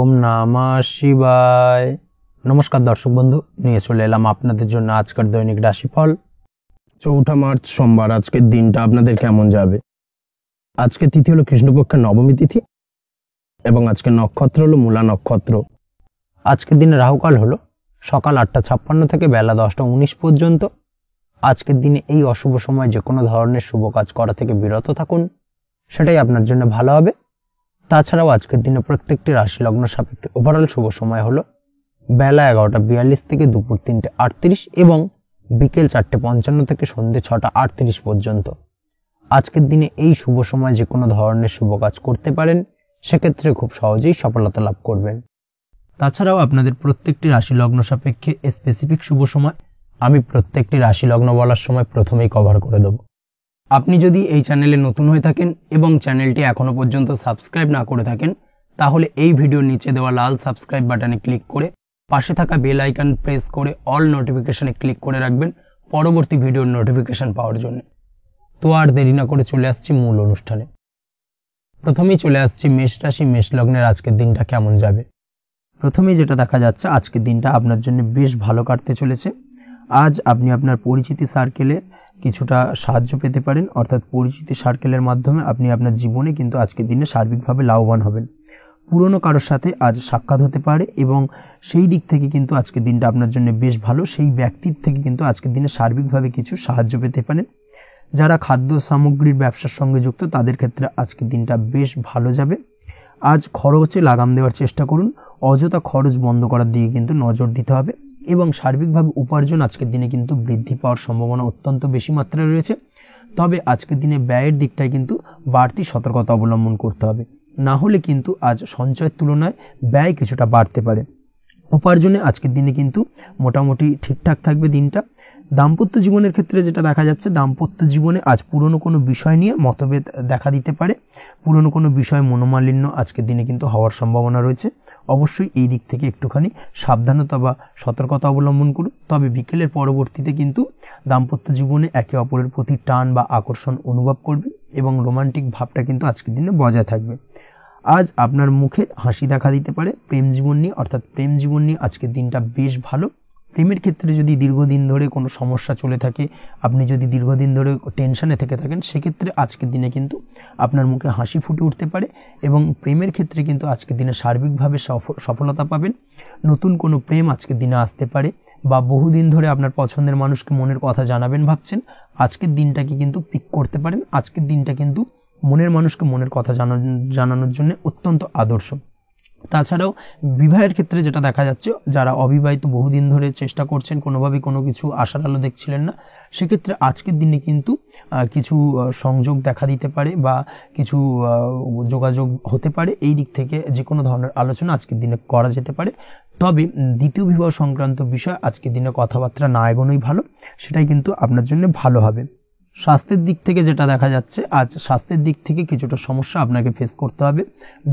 ওম নমঃ শিবায়। নমস্কার দর্শক বন্ধু, নিয়ে চলে এলাম আপনাদের জন্য আজকের দৈনিক রাশিফল 4 মার্চ সোমবার। আজকের দিনটা আপনাদের কেমন যাবে? আজকে তিথি হলো কৃষ্ণপক্ষের নবমী তিথি এবং আজকের নক্ষত্র হলো মূলা নক্ষত্র। আজকের দিনে রাহুকাল হলো সকাল 8:56 থেকে বেলা 10:19 পর্যন্ত। আজকের দিনে এই অশুভ সময় যে কোনো ধরনের শুভ কাজ করা থেকে বিরত থাকুন, সেটাই আপনার জন্য ভালো হবে। তাছাড়াও আজকের দিনে প্রত্যেকটি রাশি লগ্ন সাপেক্ষে ওভারঅল শুভ সময় হলো বেলা 11:42 থেকে দুপুর 3:38 এবং বিকেল 4:55 থেকে সন্ধ্যে 6:38 পর্যন্ত। আজকের দিনে এই শুভ সময় যে কোনো ধরনের শুভ কাজ করতে পারেন, সেক্ষেত্রে খুব সহজেই সফলতা লাভ করবেন। তাছাড়াও আপনাদের প্রত্যেকটি রাশি লগ্ন সাপেক্ষে স্পেসিফিক শুভ সময় আমি প্রত্যেকটি রাশি লগ্ন বলার সময় প্রথমেই কভার করে দেব। আপনি যদি এই চ্যানেলে নতুন হয়ে থাকেন এবং চ্যানেলটি এখনো পর্যন্ত সাবস্ক্রাইব না করে থাকেন, তাহলে এই ভিডিওর নিচে দেওয়া লাল সাবস্ক্রাইব বাটনে ক্লিক করে পাশে থাকা বেল আইকন প্রেস করে অল নোটিফিকেশনে ক্লিক করে রাখবেন পরবর্তী ভিডিওর নোটিফিকেশন পাওয়ার জন্য। তো আর দেরি না করে চলে আসছি মূল অনুষ্ঠানে। প্রথমেই চলে আসছি মেষ রাশি, মেষ লগ্নের আজকের দিনটা কেমন যাবে। প্রথমেই যেটা দেখা যাচ্ছে, আজকের দিনটা আপনার জন্য বেশ ভালো কাটতে চলেছে। আজ আপনি আপনার পরিচিতি সার্কেলে কিছুটা সাহায্য পেতে পারেন, অর্থাৎ পরিচিতি সার্কেলের মাধ্যমে আপনি আপনার জীবনে কিন্তু আজকের দিনে সার্বিকভাবে লাভবান হবেন। পুরনো কারোর সাথে আজ সাক্ষাৎ হতে পারে এবং সেই দিক থেকে কিন্তু আজকের দিনটা আপনার জন্য বেশ ভালো। সেই ব্যক্তির থেকে কিন্তু আজকের দিনে সার্বিকভাবে কিছু সাহায্য পেতে পারেন। যারা খাদ্য সামগ্রীর ব্যবসার সঙ্গে যুক্ত, তাদের ক্ষেত্রে আজকের দিনটা বেশ ভালো যাবে। আজ খরচে লাগাম দেওয়ার চেষ্টা করুন, অযথা খরচ বন্ধ করার দিকে কিন্তু নজর দিতে হবে এবং সার্বিকভাবে উপার্জন আজকের দিনে কিন্তু বৃদ্ধি পাওয়ার সম্ভাবনা অত্যন্ত বেশি মাত্রায় রয়েছে। তবে আজকের দিনে ব্যয়ের দিকটায় কিন্তু বাড়তি সতর্কতা অবলম্বন করতে হবে, না হলে কিন্তু আজ সঞ্চয়ের তুলনায় ব্যয় কিছুটা বাড়তে পারে। উপার্জনে আজকের দিনে কিন্তু মোটামুটি ঠিকঠাক থাকবে দিনটা। দাম্পত্য জীবনের ক্ষেত্রে যেটা দেখা যাচ্ছে, দাম্পত্য জীবনে আজ পুরনো কোনো বিষয় নিয়ে মতভেদ দেখা দিতে পারে। পুরনো কোনো বিষয় মনোমালিন্য আজকের দিনে কিন্তু হওয়ার সম্ভাবনা রয়েছে। অবশ্যই এই দিক থেকে একটুখানি সাবধানতা বা সতর্কতা অবলম্বন করুন। তবে বিকেলের পরবর্তীতে কিন্তু দাম্পত্য জীবনে একে অপরের প্রতি টান বা আকর্ষণ অনুভব করবে এবং রোমান্টিক ভাবটা কিন্তু আজকের দিনে বজায় থাকবে। আজ আপনার মুখে হাসি দেখা দিতে পারে। প্রেম জীবন নিয়ে, অর্থাৎ প্রেম জীবন নিয়ে আজকের দিনটা বেশ ভালো। প্রেমের ক্ষেত্রে যদি দীর্ঘদিন ধরে কোনো সমস্যা চলে থাকে, আপনি যদি দীর্ঘদিন ধরে টেনশনে থেকে থাকেন, সেক্ষেত্রে আজকের দিনে কিন্তু আপনার মুখে হাসি ফুটে উঠতে পারে এবং প্রেমের ক্ষেত্রে কিন্তু আজকের দিনে সার্বিকভাবে সফলতা পাবেন। নতুন কোনো প্রেম আজকের দিনে আসতে পারে, বা বহুদিন ধরে আপনার পছন্দের মানুষকে মনের কথা জানাবেন ভাবছেন, আজকের দিনটাকে কিন্তু পিক করতে পারেন। আজকের দিনটা কিন্তু মনের মানুষকে মনের কথা জানানোর জন্য অত্যন্ত আদর্শ। তাছাড়াও বিবাহের ক্ষেত্রে যেটা দেখা যাচ্ছে, যারা অবিবাহিত বহুদিন ধরে চেষ্টা করছেন, কোনোভাবেই কোনো কিছু আশার আলো দেখছিলেন না, সেক্ষেত্রে আজকের দিনে কিন্তু কিছু সংযোগ দেখা দিতে পারে বা কিছু যোগাযোগ হতে পারে। এই দিক থেকে যে কোনো ধরনের আলোচনা আজকের দিনে করা যেতে পারে। তবে দ্বিতীয় বিবাহ সংক্রান্ত বিষয় আজকের দিনে কথাবার্তা না এগোনোই ভালো, সেটাই কিন্তু আপনার জন্য ভালো হবে। স্বাস্থ্যের দিক থেকে যেটা দেখা যাচ্ছে, আজ স্বাস্থ্যের দিক থেকে কিছুটা সমস্যা আপনাকে ফেস করতে হবে।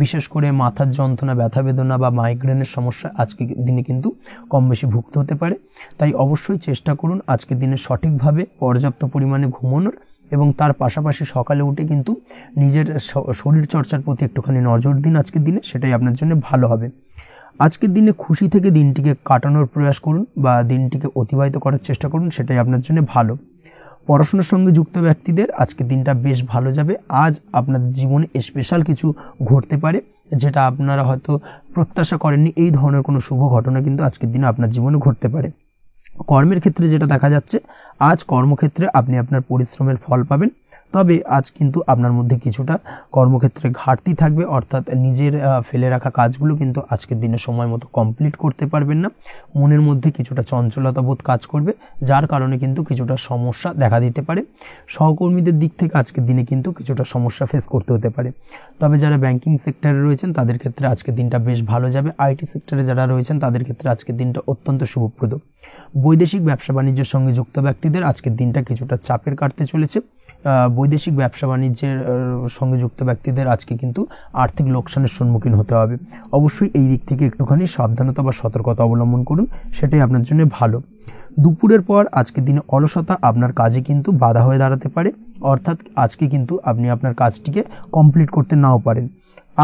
বিশেষ করে মাথার যন্ত্রণা, ব্যথা বেদনা বা মাইগ্রেনের সমস্যা আজকের দিনে কিন্তু কম বেশি ভুগতে হতে পারে। তাই অবশ্যই চেষ্টা করুন আজকের দিনে সঠিকভাবে পর্যাপ্ত পরিমাণে ঘুমানোর এবং তার পাশাপাশি সকালে উঠে কিন্তু নিজের শরীর চর্চার প্রতি একটুখানি নজর দিন আজকের দিনে, সেটাই আপনার জন্য ভালো হবে। আজকের দিনে খুশি থেকে দিনটিকে কাটানোর প্রয়াস করুন বা দিনটিকে অতিবাহিত করার চেষ্টা করুন, সেটাই আপনার জন্য ভালো। পড়াশোনার সঙ্গে যুক্ত ব্যক্তিদের আজকের দিনটা বেশ ভালো যাবে। আজ আপনাদের জীবনে স্পেশাল কিছু ঘটতে পারে, যেটা আপনারা হয়তো প্রত্যাশা করেননি। এই ধরনের কোনো শুভ ঘটনা কিন্তু আজকের দিনে আপনার জীবনে ঘটতে পারে। কর্মের ক্ষেত্রে যেটা দেখা যাচ্ছে, আজ কর্মক্ষেত্রে আপনি আপনার পরিশ্রমের ফল পাবেন। তবে আজ কিন্তু আপনার মধ্যে কিছুটা কর্মক্ষেত্রে ঘাটতি থাকবে, অর্থাৎ নিজের ফেলে রাখা কাজগুলো কিন্তু আজকের দিনে সময় মতো কমপ্লিট করতে পারবেন না। মনের মধ্যে কিছুটা চঞ্চলতা বোধ কাজ করবে, যার কারণে কিন্তু কিছুটা সমস্যা দেখা দিতে পারে। সহকর্মীদের দিক থেকে আজকের দিনে কিন্তু কিছুটা সমস্যা ফেস করতে হতে পারে। তবে যারা ব্যাংকিং সেক্টরে রয়েছেন, তাদের ক্ষেত্রে আজকের দিনটা বেশ ভালো যাবে। আইটি সেক্টরে যারা রয়েছেন, তাদের ক্ষেত্রে আজকের দিনটা অত্যন্ত শুভপ্রদ। বৈদেশিক ব্যবসা বাণিজ্যের সঙ্গে যুক্ত ব্যক্তিদের আজকের দিনটা কিছুটা চাপের কাটতে চলেছে। বৈদেশিক ব্যবসা বাণিজ্যের সঙ্গে যুক্ত ব্যক্তিদের আজকে কিন্তু আর্থিক লোকসানের সম্মুখীন হতে হবে। অবশ্যই এই দিক থেকে একটুখানি সাবধানতা বা সতর্কতা অবলম্বন করুন, সেটাই আপনার জন্য ভালো। দুপুরের পর আজকের দিনে অলসতা আপনার কাজে কিন্তু বাধা হয়ে দাঁড়াতে পারে, অর্থাৎ আজকে কিন্তু আপনি আপনার কাজটিকে কমপ্লিট করতে নাও পারেন।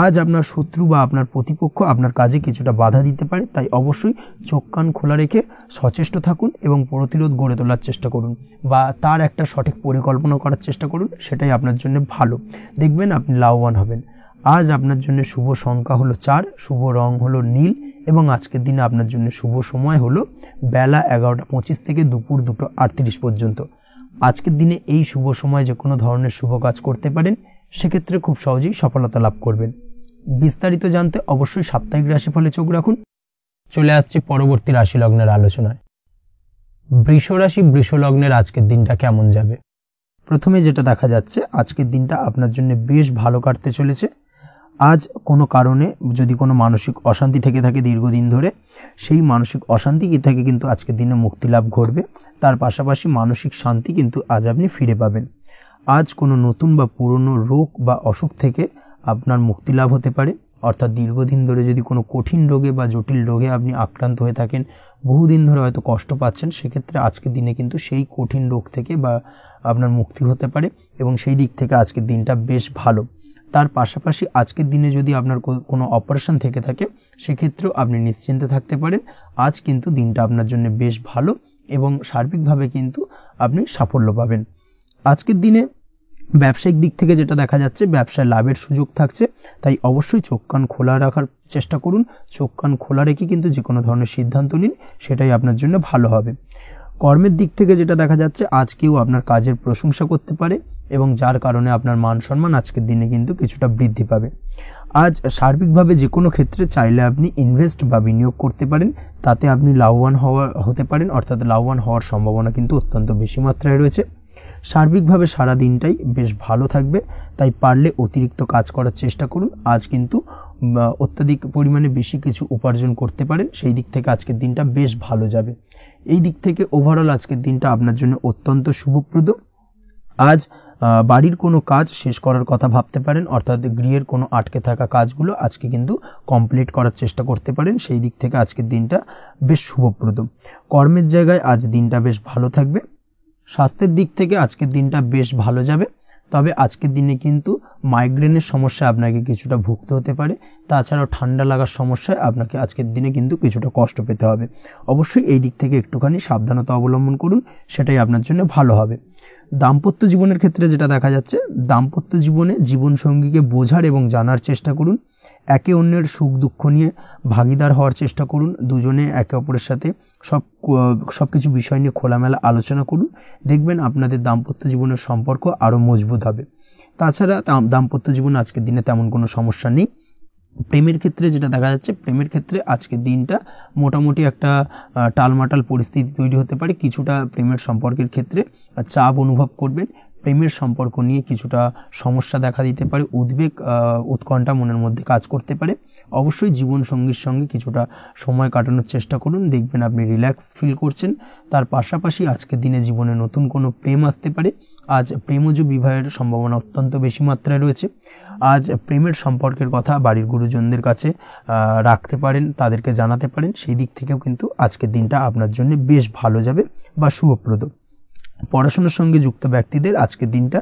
আজ আপনার শত্রু বা আপনার প্রতিপক্ষ আপনার কাজে কিছুটা বাধা দিতে পারে, তাই অবশ্যই চোখ কান খোলা রেখে সচেষ্ট থাকুন এবং প্রতিরোধ গড়ে তোলার চেষ্টা করুন বা তার একটা সঠিক পরিকল্পনা করার চেষ্টা করুন, সেটাই আপনার জন্য ভালো। দেখবেন আপনি লাভবান হবেন। আজ আপনার জন্য শুভ সংখ্যা হলো 4, শুভ রং হলো নীল এবং আজকের দিনে আপনার জন্য শুভ সময় হলো বেলা 11:25 থেকে দুপুর 2:38 পর্যন্ত। আজকের দিনে এই শুভ সময় যে কোনো ধরনের শুভ কাজ করতে পারেন, সেক্ষেত্রে খুব সহজেই সফলতা লাভ করবেন। বিস্তারিত জানতে অবশ্যই সাপ্তাহিক রাশিফলে চোখ রাখুন। চলে আসছে পরবর্তী রাশি লগ্নের আলোচনায়। বৃষ রাশি বৃষ লগ্নের আজকের দিনটা কেমন যাবে? প্রথমে যেটা দেখা যাচ্ছে, আজকের দিনটা আপনার জন্য বেশ ভালো কাটতে চলেছে। আজ কোনো কারণে যদি কোনো মানসিক অশান্তি থেকে থাকে দীর্ঘদিন ধরে, সেই মানসিক অশান্তি থেকে কিন্তু আজকের দিনে মুক্তি লাভ ঘটবে। তার পাশাপাশি মানসিক শান্তি কিন্তু আজ আপনি ফিরে পাবেন। আজ কোনো নতুন বা পুরনো রোগ বা অসুখ থেকে আপনার মুক্তি লাভ হতে পারে, অর্থাৎ দীর্ঘদিন ধরে যদি কোনো কঠিন রোগে বা জটিল রোগে আপনি আক্রান্ত হয়ে থাকেন, বহুদিন ধরে হয়তো কষ্ট পাচ্ছেন, সেক্ষেত্রে আজকের দিনে কিন্তু সেই কঠিন রোগ থেকে বা আপনার মুক্তি হতে পারে এবং সেই দিক থেকে আজকের দিনটা বেশ ভালো। তার পাশাপাশি আজকের দিনে যদি আপনার কোনো অপারেশন থেকে থাকে, সেক্ষেত্রেও আপনি নিশ্চিন্তে থাকতে পারেন। আজ কিন্তু দিনটা আপনার জন্য বেশ ভালো এবং সার্বিকভাবে কিন্তু আপনি সাফল্য পাবেন। আজকের দিনে ব্যবসায়িক দিক থেকে যেটা দেখা যাচ্ছে, ব্যবসায় লাভের সুযোগ থাকছে, তাই অবশ্যই চোখ কান খোলা রাখার চেষ্টা করুন। চোখ কান খোলা রেখে কিন্তু যে কোনো ধরনের সিদ্ধান্ত নিন, সেটাই আপনার জন্য ভালো হবে। কর্মের দিক থেকে যেটা দেখা যাচ্ছে, আজ কেউ আপনার কাজের প্রশংসা করতে পারে এবং যার কারণে আপনার মান সম্মান আজকের দিনে কিন্তু কিছুটা বৃদ্ধি পাবে। আজ সার্বিকভাবে যে কোনো ক্ষেত্রে চাইলে আপনি ইনভেস্ট বা বিনিয়োগ করতে পারেন, তাতে আপনি লাভবান হতে পারেন, অর্থাৎ লাভবান হওয়ার সম্ভাবনা কিন্তু অত্যন্ত বেশি মাত্রায় রয়েছে। সার্বিকভাবে সারা দিনটাই বেশ ভালো থাকবে, তাই পারলে অতিরিক্ত কাজ করার চেষ্টা করুন। আজ কিন্তু অত্যাধিক পরিমাণে বেশি কিছু উপার্জন করতে পারেন, সেই দিক থেকে আজকের দিনটা বেশ ভালো যাবে। এই দিক থেকে ওভারঅল আজকের দিনটা আপনার জন্য অত্যন্ত শুভপ্রদ। আজ বাড়ির কোনো কাজ শেষ করার কথা ভাবতে পারেন, অর্থাৎ গৃহের কোনো আটকে থাকা কাজগুলো আজকে কিন্তু কমপ্লিট করার চেষ্টা করতে পারেন, সেই দিক থেকে আজকের দিনটা বেশ শুভপ্রদ। কর্মের জায়গায় আজ দিনটা বেশ ভালো থাকবে। স্বাস্থ্যের দিক থেকে আজকের দিনটা বেশ ভালো যাবে, তবে আজকের দিনে কিন্তু মাইগ্রেনের সমস্যা আপনাকে কিছুটা ভুগতে হতে পারে। তাছাড়াও ঠান্ডা লাগার সমস্যায় আপনাকে আজকের দিনে কিন্তু কিছুটা কষ্ট পেতে হবে। অবশ্যই এই দিক থেকে একটুখানি সাবধানতা অবলম্বন করুন, সেটাই আপনার জন্য ভালো হবে। দাম্পত্য জীবনের ক্ষেত্রে যেটা দেখা যাচ্ছে, দাম্পত্য জীবনে জীবনসঙ্গীকে বোঝার এবং জানার চেষ্টা করুন। একে অন্যের সুখ দুঃখ নিয়ে ভাগিদার হওয়ার চেষ্টা করুন। দুজনে একে অপরের সাথে সবকিছু বিষয় নিয়ে খোলামেলা আলোচনা করুন। দেখবেন আপনাদের দাম্পত্য জীবনের সম্পর্ক আরো মজবুত হবে। তাছাড়া দাম্পত্য জীবনে আজকের দিনে তেমন কোনো সমস্যা নেই। প্রেমের ক্ষেত্রে যেটা দেখা যাচ্ছে, প্রেমের ক্ষেত্রে আজকের দিনটা মোটামুটি একটা টালমাটাল পরিস্থিতি তৈরি হতে পারে। কিছুটা প্রেমের সম্পর্কের ক্ষেত্রে চাপ অনুভব করবেন। প্রেমের সম্পর্ক নিয়ে কিছুটা সমস্যা দেখা দিতে পারে, উদ্বেগ উৎকণ্ঠা মনের মধ্যে কাজ করতে পারে। অবশ্যই জীবন সঙ্গীর সঙ্গে কিছুটা সময় কাটানোর চেষ্টা করুন, দেখবেন আপনি রিল্যাক্স ফিল করছেন। তার পাশাপাশি আজকের দিনে জীবনে নতুন কোনো প্রেম আসতে পারে। আজ প্রেমজ বিবাহের সম্ভাবনা অত্যন্ত বেশি মাত্রায় রয়েছে। আজ প্রেমের সম্পর্কের কথা বাড়ির গুরুজনদের কাছে রাখতে পারেন, তাদেরকে জানাতে পারেন, সেই দিক থেকেও কিন্তু আজকের দিনটা আপনার জন্য বেশ ভালো যাবে বা শুভপ্রদ। পড়াশোনার সঙ্গে যুক্ত ব্যক্তিদের আজকের দিনটা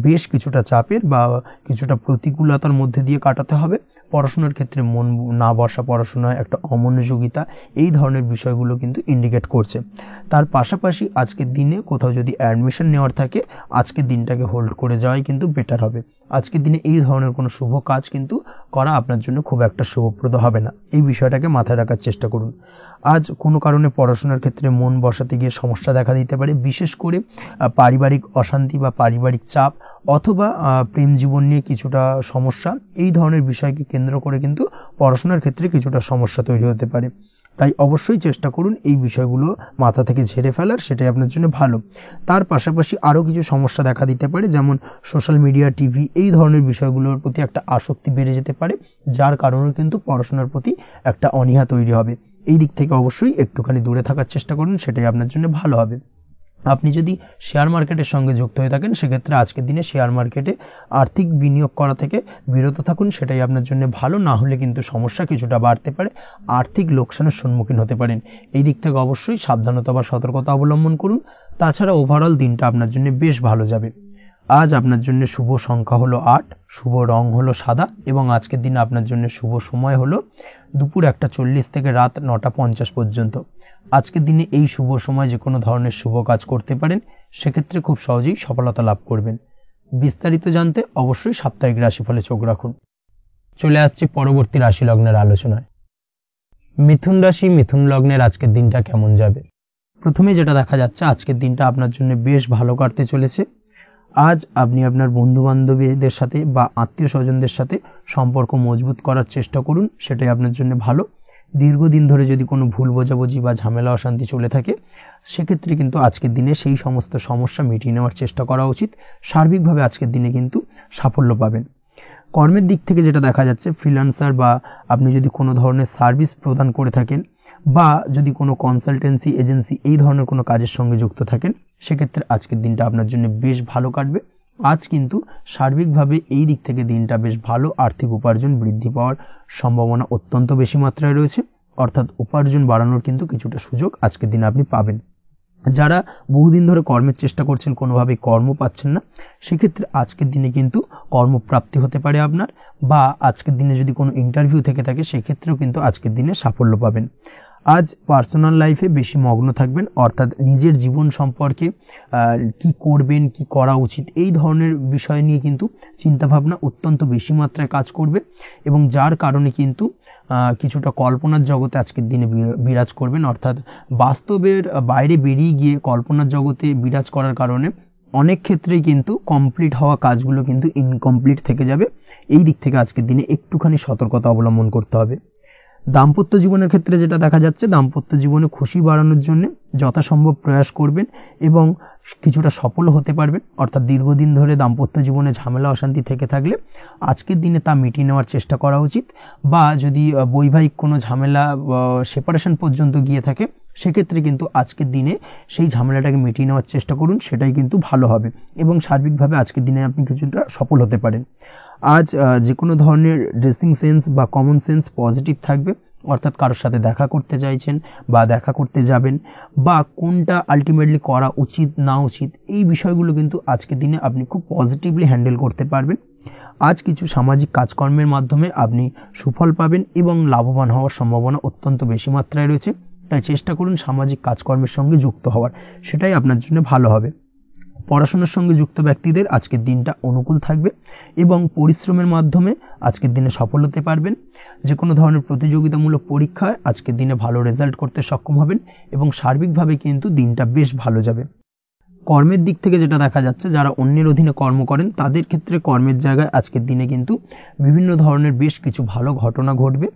বেশ কিছুটা চাপের বা কিছুটা প্রতিকূলতার মধ্যে দিয়ে কাটাতে হবে। পড়াশোনার ক্ষেত্রে মন না বসা, পড়াশোনায় একটা অমনোযোগিতা, এই ধরনের বিষয়গুলো কিন্তু ইন্ডিকেট করছে। তার পাশাপাশি আজকের দিনে কোথাও যদি অ্যাডমিশন নেওয়ার থাকে, আজকের দিনটাকে হোল্ড করে যাওয়াই কিন্তু বেটার হবে। আজকের দিনে এই ধরনের কোনো শুভ কাজ কিন্তু করা আপনার জন্য খুব একটা শুভপ্রদ হবে না, এই বিষয়টাকে মাথায় রাখার চেষ্টা করুন। আজ কোনো কারণে পড়াশোনার ক্ষেত্রে মন বসাতে গিয়ে সমস্যা দেখা দিতে পারে, বিশেষ করে পারিবারিক অশান্তি বা পারিবারিক চাপ অথবা প্রেম জীবন নিয়ে কিছুটা সমস্যা, এই ধরনের বিষয়কে কেন্দ্র করে কিন্তু পড়াশোনার ক্ষেত্রে কিছুটা সমস্যা তৈরি হতে পারে। তাই অবশ্যই চেষ্টা করুন এই বিষয়গুলো মাথা থেকে ঝেড়ে ফেলার, সেটাই আপনার জন্য ভালো। তার পাশাপাশি আরও কিছু সমস্যা দেখা দিতে পারে, যেমন সোশ্যাল মিডিয়া, টিভি, এই ধরনের বিষয়গুলোর প্রতি একটা আসক্তি বেড়ে যেতে পারে, যার কারণে কিন্তু পড়াশোনার প্রতি একটা অনীহা তৈরি হবে। এই দিক থেকে অবশ্যই একটুখানি দূরে থাকার চেষ্টা করুন, সেটাই আপনার জন্য ভালো হবে। আপনি যদি শেয়ার মার্কেটের সঙ্গে যুক্ত হয়ে থাকেন, সেক্ষেত্রে আজকের দিনে শেয়ার মার্কেটে আর্থিক বিনিয়োগ করা থেকে বিরত থাকুন, সেটাই আপনার জন্য ভালো। না হলে কিন্তু সমস্যা কিছুটা বাড়তে পারে, আর্থিক লোকসানের সম্মুখীন হতে পারেন। এই দিক থেকে অবশ্যই সাবধানতা বা সতর্কতা অবলম্বন করুন। তাছাড়া ওভারঅল দিনটা আপনার জন্য বেশ ভালো যাবে। আজ আপনার জন্য শুভ সংখ্যা হলো 8, শুভ রং হলো সাদা এবং আজকের দিনে আপনার জন্য শুভ সময় হলো দুপুর 1:40 থেকে রাত 9:50 পর্যন্ত। আজকের দিনে এই শুভ সময় যে কোনো ধরনের শুভ কাজ করতে পারেন, সেক্ষেত্রে খুব সহজেই সফলতা লাভ করবেন। বিস্তারিত জানতে অবশ্যই সাপ্তাহিক রাশিফলে চোখ রাখুন। চলে আসছি পরবর্তী রাশি লগ্নের আলোচনায়। মিথুন রাশি, মিথুন লগ্নের আজকের দিনটা কেমন যাবে? প্রথমে যেটা দেখা যাচ্ছে, আজকের দিনটা আপনার জন্য বেশ ভালো কাটতে চলেছে। আজ আপনি আপনার বন্ধু বান্ধবীদের সাথে বা আত্মীয় স্বজনদের সাথে সম্পর্ক মজবুত করার চেষ্টা করুন, সেটাই আপনার জন্য ভালো। দীর্ঘদিন ধরে যদি কোনো ভুল বোঝাবুঝি বা ঝামেলা অশান্তি চলে থাকে, সেক্ষেত্রে কিন্তু আজকের দিনে সেই সমস্ত সমস্যা মিটিয়ে নেওয়ার চেষ্টা করা উচিত। সার্বিকভাবে আজকের দিনে কিন্তু সাফল্য পাবেন। কর্মের দিক থেকে যেটা দেখা যাচ্ছে, ফ্রিল্যান্সার বা আপনি যদি কোনো ধরনের সার্ভিস প্রদান করে থাকেন বা যদি কোনো কনসালটেন্সি এজেন্সি এই ধরনের কোনো কাজের সঙ্গে যুক্ত থাকেন, সেক্ষেত্রে আজকের দিনটা আপনার জন্য বেশ ভালো কাটবে। আজ কিন্তু সার্বিকভাবে এই দিক থেকে দিনটা বেশ ভালো। আর্থিক উপার্জন বৃদ্ধি পাওয়ার সম্ভাবনা অত্যন্ত বেশি মাত্রায় রয়েছে, অর্থাৎ উপার্জন বাড়ানোর কিন্তু কিছুটা সুযোগ আজকের দিনে আপনি পাবেন। যারা বহুদিন ধরে কর্মের চেষ্টা করছেন, কোনোভাবেই কর্ম পাচ্ছেন না, সেক্ষেত্রে আজকের দিনে কিন্তু কর্মপ্রাপ্তি হতে পারে আপনার, বা আজকের দিনে যদি কোনো ইন্টারভিউ থেকে থাকে, সেক্ষেত্রেও কিন্তু আজকের দিনে সাফল্য পাবেন। আজ পার্সোনাল লাইফে বেশি মগ্ন থাকবেন, অর্থাৎ নিজের জীবন সম্পর্কে কি করবেন, কি করা উচিত, এই ধরনের বিষয় নিয়ে কিন্তু চিন্তাভাবনা অত্যন্ত বেশি মাত্রায় কাজ করবে এবং যার কারণে কিন্তু কিছুটা কল্পনার জগতে আজকের দিনে বিরাজ করবেন। অর্থাৎ বাস্তবের বাইরে বেরিয়ে গিয়ে কল্পনার জগতে বিরাজ করার কারণে অনেক ক্ষেত্রেই কিন্তু কমপ্লিট হওয়া কাজগুলো কিন্তু ইনকমপ্লিট থেকে যাবে। এই দিক থেকে আজকের দিনে একটুখানি সতর্কতা অবলম্বন করতে হবে। দাম্পত্য জীবনের ক্ষেত্রে যেটা দেখা যাচ্ছে, দাম্পত্য জীবনে খুশি বাড়ানোর জন্য যথাসম্ভব প্রয়াস করবেন এবং কিছুটা সফল হতে পারবেন। অর্থাৎ দীর্ঘদিন ধরে দাম্পত্য জীবনে ঝামেলা অশান্তি থেকে থাকলে আজকের দিনে তা মিটিয়ে নেওয়ার চেষ্টা করা উচিত, বা যদি বৈবাহিক কোনো ঝামেলা সেপারেশন পর্যন্ত গিয়ে থাকে, সেক্ষেত্রে কিন্তু আজকের দিনে সেই ঝামেলাটাকে মিটিয়ে নেওয়ার চেষ্টা করুন, সেটাই কিন্তু ভালো হবে এবং সার্বিকভাবে আজকের দিনে আপনি কিছুটা সফল হতে পারেন। আজ যে কোনো ধরনের ড্রেসিং সেন্স বা কমন সেন্স পজিটিভ থাকবে, অর্থাৎ কারোর সাথে দেখা করতে চাইছেন বা দেখা করতে যাবেন, বা কোনটা আলটিমেটলি করা উচিত না উচিত, এই বিষয়গুলো কিন্তু আজকের দিনে আপনি খুব পজিটিভলি হ্যান্ডেল করতে পারবেন। আজ কিছু সামাজিক কাজকর্মের মাধ্যমে আপনি সুফল পাবেন এবং লাভবান হওয়ার সম্ভাবনা অত্যন্ত বেশি মাত্রায় রয়েছে। তাই চেষ্টা করুন সামাজিক কাজকর্মের সঙ্গে যুক্ত হওয়ার, সেটাই আপনার জন্য ভালো হবে। পড়াশোনার সঙ্গে যুক্ত ব্যক্তিদের আজকের দিনটা অনুকূল থাকবে এবং পরিশ্রমের মাধ্যমে আজকের দিনে সফল হতে পারবেন। যে কোনো ধরনের প্রতিযোগিতামূলক পরীক্ষায় আজকের দিনে ভালো রেজাল্ট করতে সক্ষম হবেন এবং সার্বিকভাবে কিন্তু দিনটা বেশ ভালো যাবে। কর্মের দিক থেকে যেটা দেখা যাচ্ছে, যারা অন্যের অধীনে কর্ম করেন তাদের ক্ষেত্রে কর্মের জায়গায় আজকের দিনে কিন্তু বিভিন্ন ধরনের বেশ কিছু ভালো ঘটনা ঘটবে।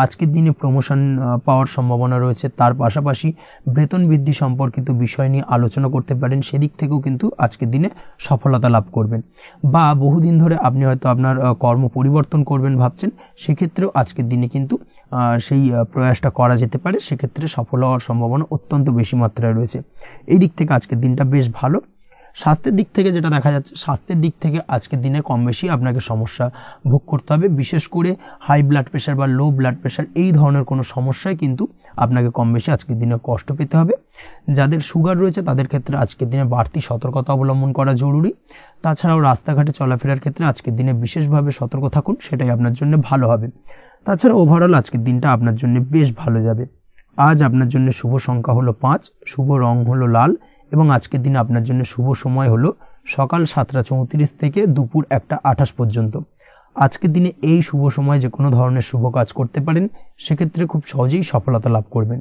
আজকের দিনে প্রমোশন পাওয়ার সম্ভাবনা রয়েছে, তার পাশাপাশি বেতন বৃদ্ধি সম্পর্কিত বিষয় নিয়ে আলোচনা করতে পারেন, সেদিক থেকেও কিন্তু আজকের দিনে সফলতা লাভ করবেন। বা বহুদিন ধরে আপনি হয়তো আপনার কর্ম পরিবর্তন করবেন ভাবছেন, সেক্ষেত্রেও আজকের দিনে কিন্তু সেই প্রয়াসটা করা যেতে পারে, সেক্ষেত্রে সফল হওয়ার সম্ভাবনা অত্যন্ত বেশি মাত্রায় রয়েছে। এই দিক থেকে আজকের দিনটা বেশ ভালো। স্বাস্থ্যের দিক থেকে যেটা দেখা যাচ্ছে, স্বাস্থ্যের দিক থেকে আজকের দিনে কম বেশি আপনাকে সমস্যা ভোগ করতে হবে, বিশেষ করে হাই ব্লাড প্রেশার বা লো ব্লাড প্রেশার এই ধরনের কোনো সমস্যায় কিন্তু আপনাকে কম বেশি আজকের দিনে কষ্ট পেতে হবে। যাদের সুগার রয়েছে তাদের ক্ষেত্রে আজকের দিনে বাড়তি সতর্কতা অবলম্বন করা জরুরি। তাছাড়াও রাস্তাঘাটে চলাফেরার ক্ষেত্রে আজকের দিনে বিশেষভাবে সতর্ক থাকুন, সেটাই আপনার জন্য ভালো হবে। তাছাড়া ওভারঅল আজকের দিনটা আপনার জন্য বেশ ভালো যাবে। আজ আপনার জন্য শুভ সংখ্যা হলো 5, শুভ রং হলো লাল এবং আজকের দিনে আপনার জন্য শুভ সময় হলো সকাল 7:34 থেকে দুপুর 1:28 পর্যন্ত। আজকের দিনে এই শুভ সময় যে কোনো ধরনের শুভ কাজ করতে পারেন, সেক্ষেত্রে খুব সহজেই সফলতা লাভ করবেন।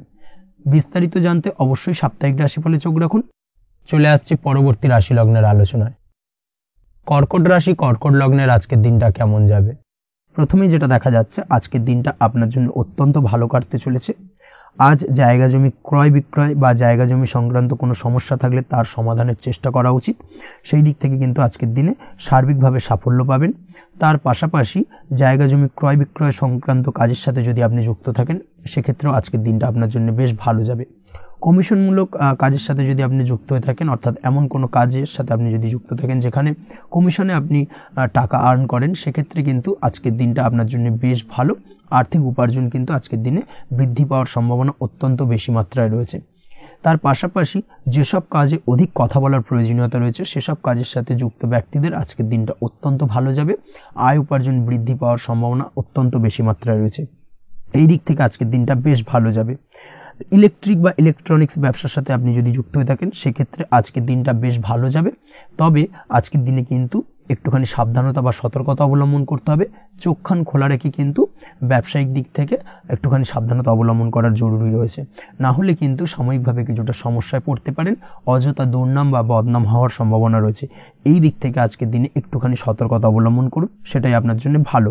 বিস্তারিত জানতে অবশ্যই সাপ্তাহিক রাশিফলে চোখ রাখুন। চলে আসছে পরবর্তী রাশি লগ্নের আলোচনায়। কর্কট রাশি, কর্কট লগ্নের আজকের দিনটা কেমন যাবে? প্রথমেই যেটা দেখা যাচ্ছে, আজকের দিনটা আপনার জন্য অত্যন্ত ভালো কাটতে চলেছে। আজ জায়গা জমি ক্রয় বিক্রয় বা জায়গা জমি সংক্রান্ত কোনো সমস্যা থাকলে তার সমাধানের চেষ্টা করা উচিত, সেই দিক থেকে কিন্তু আজকের দিনে সার্বিকভাবে সাফল্য পাবেন। তার পাশাপাশি জায়গা জমি ক্রয় বিক্রয় সংক্রান্ত কাজের সাথে যদি আপনি যুক্ত থাকেন, সেক্ষেত্রেও আজকের দিনটা আপনার জন্য বেশ ভালো যাবে। কমিশনমূলক কাজের সাথে যদি আপনি যুক্ত হয়ে থাকেন, অর্থাৎ এমন কোনো কাজের সাথে আপনি যদি যুক্ত থাকেন যেখানে কমিশনে আপনি টাকা আর্ন করেন, সেক্ষেত্রে কিন্তু আজকের দিনটা আপনার জন্য বেশ ভালো। আর্থিক উপার্জন কিন্তু আজকের দিনে বৃদ্ধি পাওয়ার সম্ভাবনা অত্যন্ত বেশি মাত্রায় রয়েছে। তার পাশাপাশি যেসব কাজে অধিক কথা বলার প্রয়োজনীয়তা রয়েছে সেসব কাজের সাথে যুক্ত ব্যক্তিদের আজকের দিনটা অত্যন্ত ভালো যাবে। আয় উপার্জন বৃদ্ধি পাওয়ার সম্ভাবনা অত্যন্ত বেশি মাত্রায় রয়েছে। এই দিক থেকে আজকের দিনটা বেশ ভালো যাবে। ইলেকট্রিক বা ইলেকট্রনিক্স ব্যবসার সাথে আপনি যদি যুক্ত হয়ে থাকেন সেক্ষেত্রে আজকের দিনটা বেশ ভালো যাবে। তবে আজকের দিনে কিন্তু একটুখানি সাবধানতা বা সতর্কতা অবলম্বন করতে হবে। চোখ কান খোলা রেখে কিন্তু ব্যবসায়িক দিক থেকে একটুখানি সাবধানতা অবলম্বন করার জরুরি রয়েছে, না হলে কিন্তু সাময়িকভাবে কিছুটা সমস্যায় পড়তে পারেন, অযথা দুর্নাম বা বদনাম হওয়ার সম্ভাবনা রয়েছে। এই দিক থেকে আজকের দিনে একটুখানি সতর্কতা অবলম্বন করুন, সেটাই আপনার জন্য ভালো।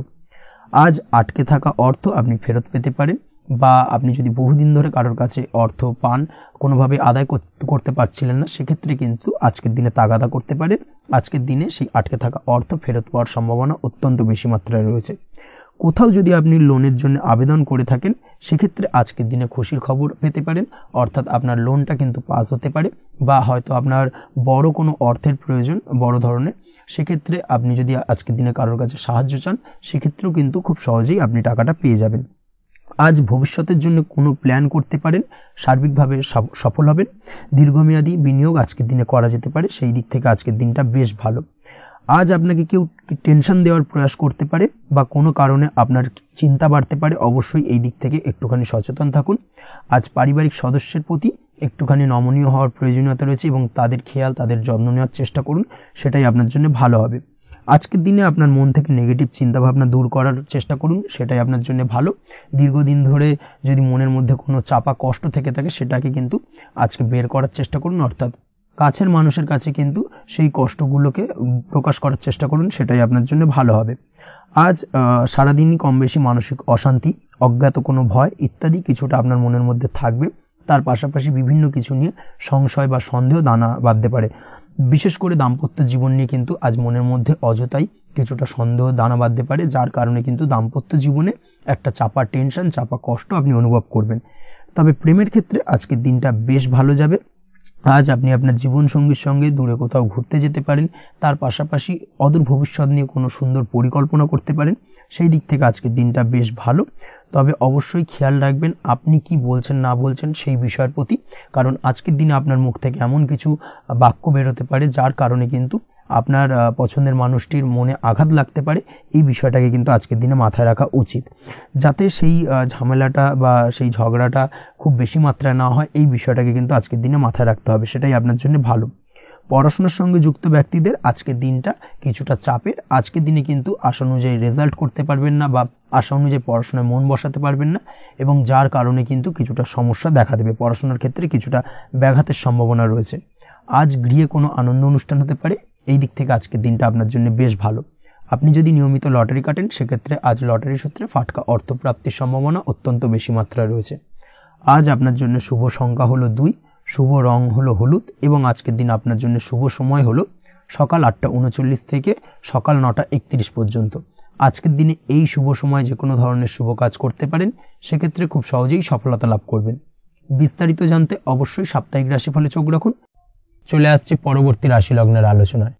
আজ আটকে থাকা অর্থ আপনি ফেরত পেতে পারেন, বা আপনি যদি বহুদিন ধরে কারোর কাছে অর্থ পান, কোনোভাবে আদায় করতে পারছিলেন না, সেক্ষেত্রে কিন্তু আজকের দিনে তাগাদা করতে পারেন। আজকের দিনে সেই আটকে থাকা অর্থ ফেরত পাওয়ার সম্ভাবনা অত্যন্ত বেশি মাত্রায় রয়েছে। কোথাও যদি আপনি লোনের জন্য আবেদন করে থাকেন সেক্ষেত্রে আজকের দিনে খুশির খবর পেতে পারেন, অর্থাৎ আপনার লোনটা কিন্তু পাস হতে পারে, বা হয়তো আপনার বড় কোনো অর্থের প্রয়োজন বড় ধরনের, সেক্ষেত্রে আপনি যদি আজকের দিনে কারোর কাছে সাহায্য চান সেক্ষেত্রেও কিন্তু খুব সহজেই আপনি টাকাটা পেয়ে যাবেন। আজ ভবিষ্যতের জন্য কোনো প্ল্যান করতে পারেন, সার্বিকভাবে সফল হবেন। দীর্ঘমেয়াদী বিনিয়োগ আজকের দিনে করা যেতে পারে, সেই দিক থেকে আজকের দিনটা বেশ ভালো। আজ আপনাকে কেউ টেনশন দেওয়ার প্রয়াস করতে পারে বা কোনো কারণে আপনার চিন্তা বাড়তে পারে, অবশ্যই এই দিক থেকে একটুখানি সচেতন থাকুন। আজ পারিবারিক সদস্যের প্রতি একটুখানি নমনীয় হওয়ার প্রয়োজনীয়তা রয়েছে এবং তাদের খেয়াল তাদের যত্ন নেওয়ার চেষ্টা করুন, সেটাই আপনার জন্য ভালো হবে। আজকের দিনে আপনার মন থেকে নেগেটিভ চিন্তাভাবনা দূর করার চেষ্টা করুন, সেটাই আপনার জন্য ভালো। দীর্ঘদিন ধরে যদি মনের মধ্যে কোনো চাপা কষ্ট থেকে থাকে সেটাকে কিন্তু আজকে বের করার চেষ্টা করুন, অর্থাৎ কাছের মানুষের কাছে কিন্তু সেই কষ্টগুলোকে প্রকাশ করার চেষ্টা করুন, সেটাই আপনার জন্য ভালো হবে। আজ সারাদিনই কম বেশি মানসিক অশান্তি, অজ্ঞাত কোনো ভয় ইত্যাদি কিছুটা আপনার মনের মধ্যে থাকবে। তার পাশাপাশি বিভিন্ন কিছু নিয়ে সংশয় বা সন্দেহ দানা বাঁধতে পারে। বিশেষ করে দাম্পত্য জীবন নিয়ে কিন্তু আজ মনের মধ্যে অযথাই কিছুটা সন্দেহ দানা বাঁধতে পারে, যার কারণে কিন্তু দাম্পত্য জীবনে একটা চাপা টেনশন, চাপা কষ্ট আপনি অনুভব করবেন। তবে প্রেমের ক্ষেত্রে আজকের দিনটা বেশ ভালো যাবে। আজ আপনি আপনার জীবনসঙ্গীর সঙ্গে দূরে কোথাও ঘুরতে যেতে পারেন, তার পাশাপাশি অদূর ভবিষ্যৎ নিয়ে কোনো সুন্দর পরিকল্পনা করতে পারেন, সেই দিক থেকে আজকের দিনটা বেশ ভালো। তবে অবশ্যই খেয়াল রাখবেন আপনি কি বলছেন না বলছেন সেই বিষয়ের প্রতি, কারণ আজকের দিনে আপনার মুখ থেকে এমন কিছু বাক্য বেরোতে পারে যার কারণে কিন্তু আপনার পছন্দের মানুষটির মনে আঘাত লাগতে পারে। এই বিষয়টাকে কিন্তু আজকের দিনে মাথায় রাখা উচিত, যাতে সেই ঝামেলাটা বা সেই ঝগড়াটা খুব বেশি মাত্রায় না হয়। এই বিষয়টাকে কিন্তু আজকের দিনে মাথায় রাখতে হবে, সেটাই আপনার জন্য ভালো। পড়াশোনার সঙ্গে যুক্ত ব্যক্তিদের আজকের দিনটা কিছুটা চাপের। আজকের দিনে কিন্তু আশা অনুযায়ী রেজাল্ট করতে পারবেন না বা আশা অনুযায়ী পড়াশোনায় মন বসাতে পারবেন না, এবং যার কারণে কিন্তু কিছুটা সমস্যা দেখা দেবে। পড়াশোনার ক্ষেত্রে কিছুটা ব্যাঘাতের সম্ভাবনা রয়েছে। আজ গৃহে কোনো আনন্দ অনুষ্ঠান হতে পারে, এই দিক থেকে আজকের দিনটা আপনার জন্য বেশ ভালো। আপনি যদি নিয়মিত লটারি কাটেন সেক্ষেত্রে আজ লটারি সূত্রে ফাটকা অর্থপ্রাপ্তির সম্ভাবনা অত্যন্ত বেশি মাত্রায় রয়েছে। আজ আপনার জন্য শুভ সংখ্যা হলো 2, শুভ রং হলো হলুদ, এবং আজকের দিন আপনার জন্য শুভ সময় হলো সকাল 8:39 থেকে সকাল 9:31 পর্যন্ত। আজকের দিনে এই শুভ সময় যে কোনো ধরনের শুভ কাজ করতে পারেন, সেক্ষেত্রে খুব সহজেই সফলতা লাভ করবেন। বিস্তারিত জানতে অবশ্যই সাপ্তাহিক রাশিফলে চোখ রাখুন। চলে আসছে পরবর্তী রাশি লগ্নের আলোচনায়।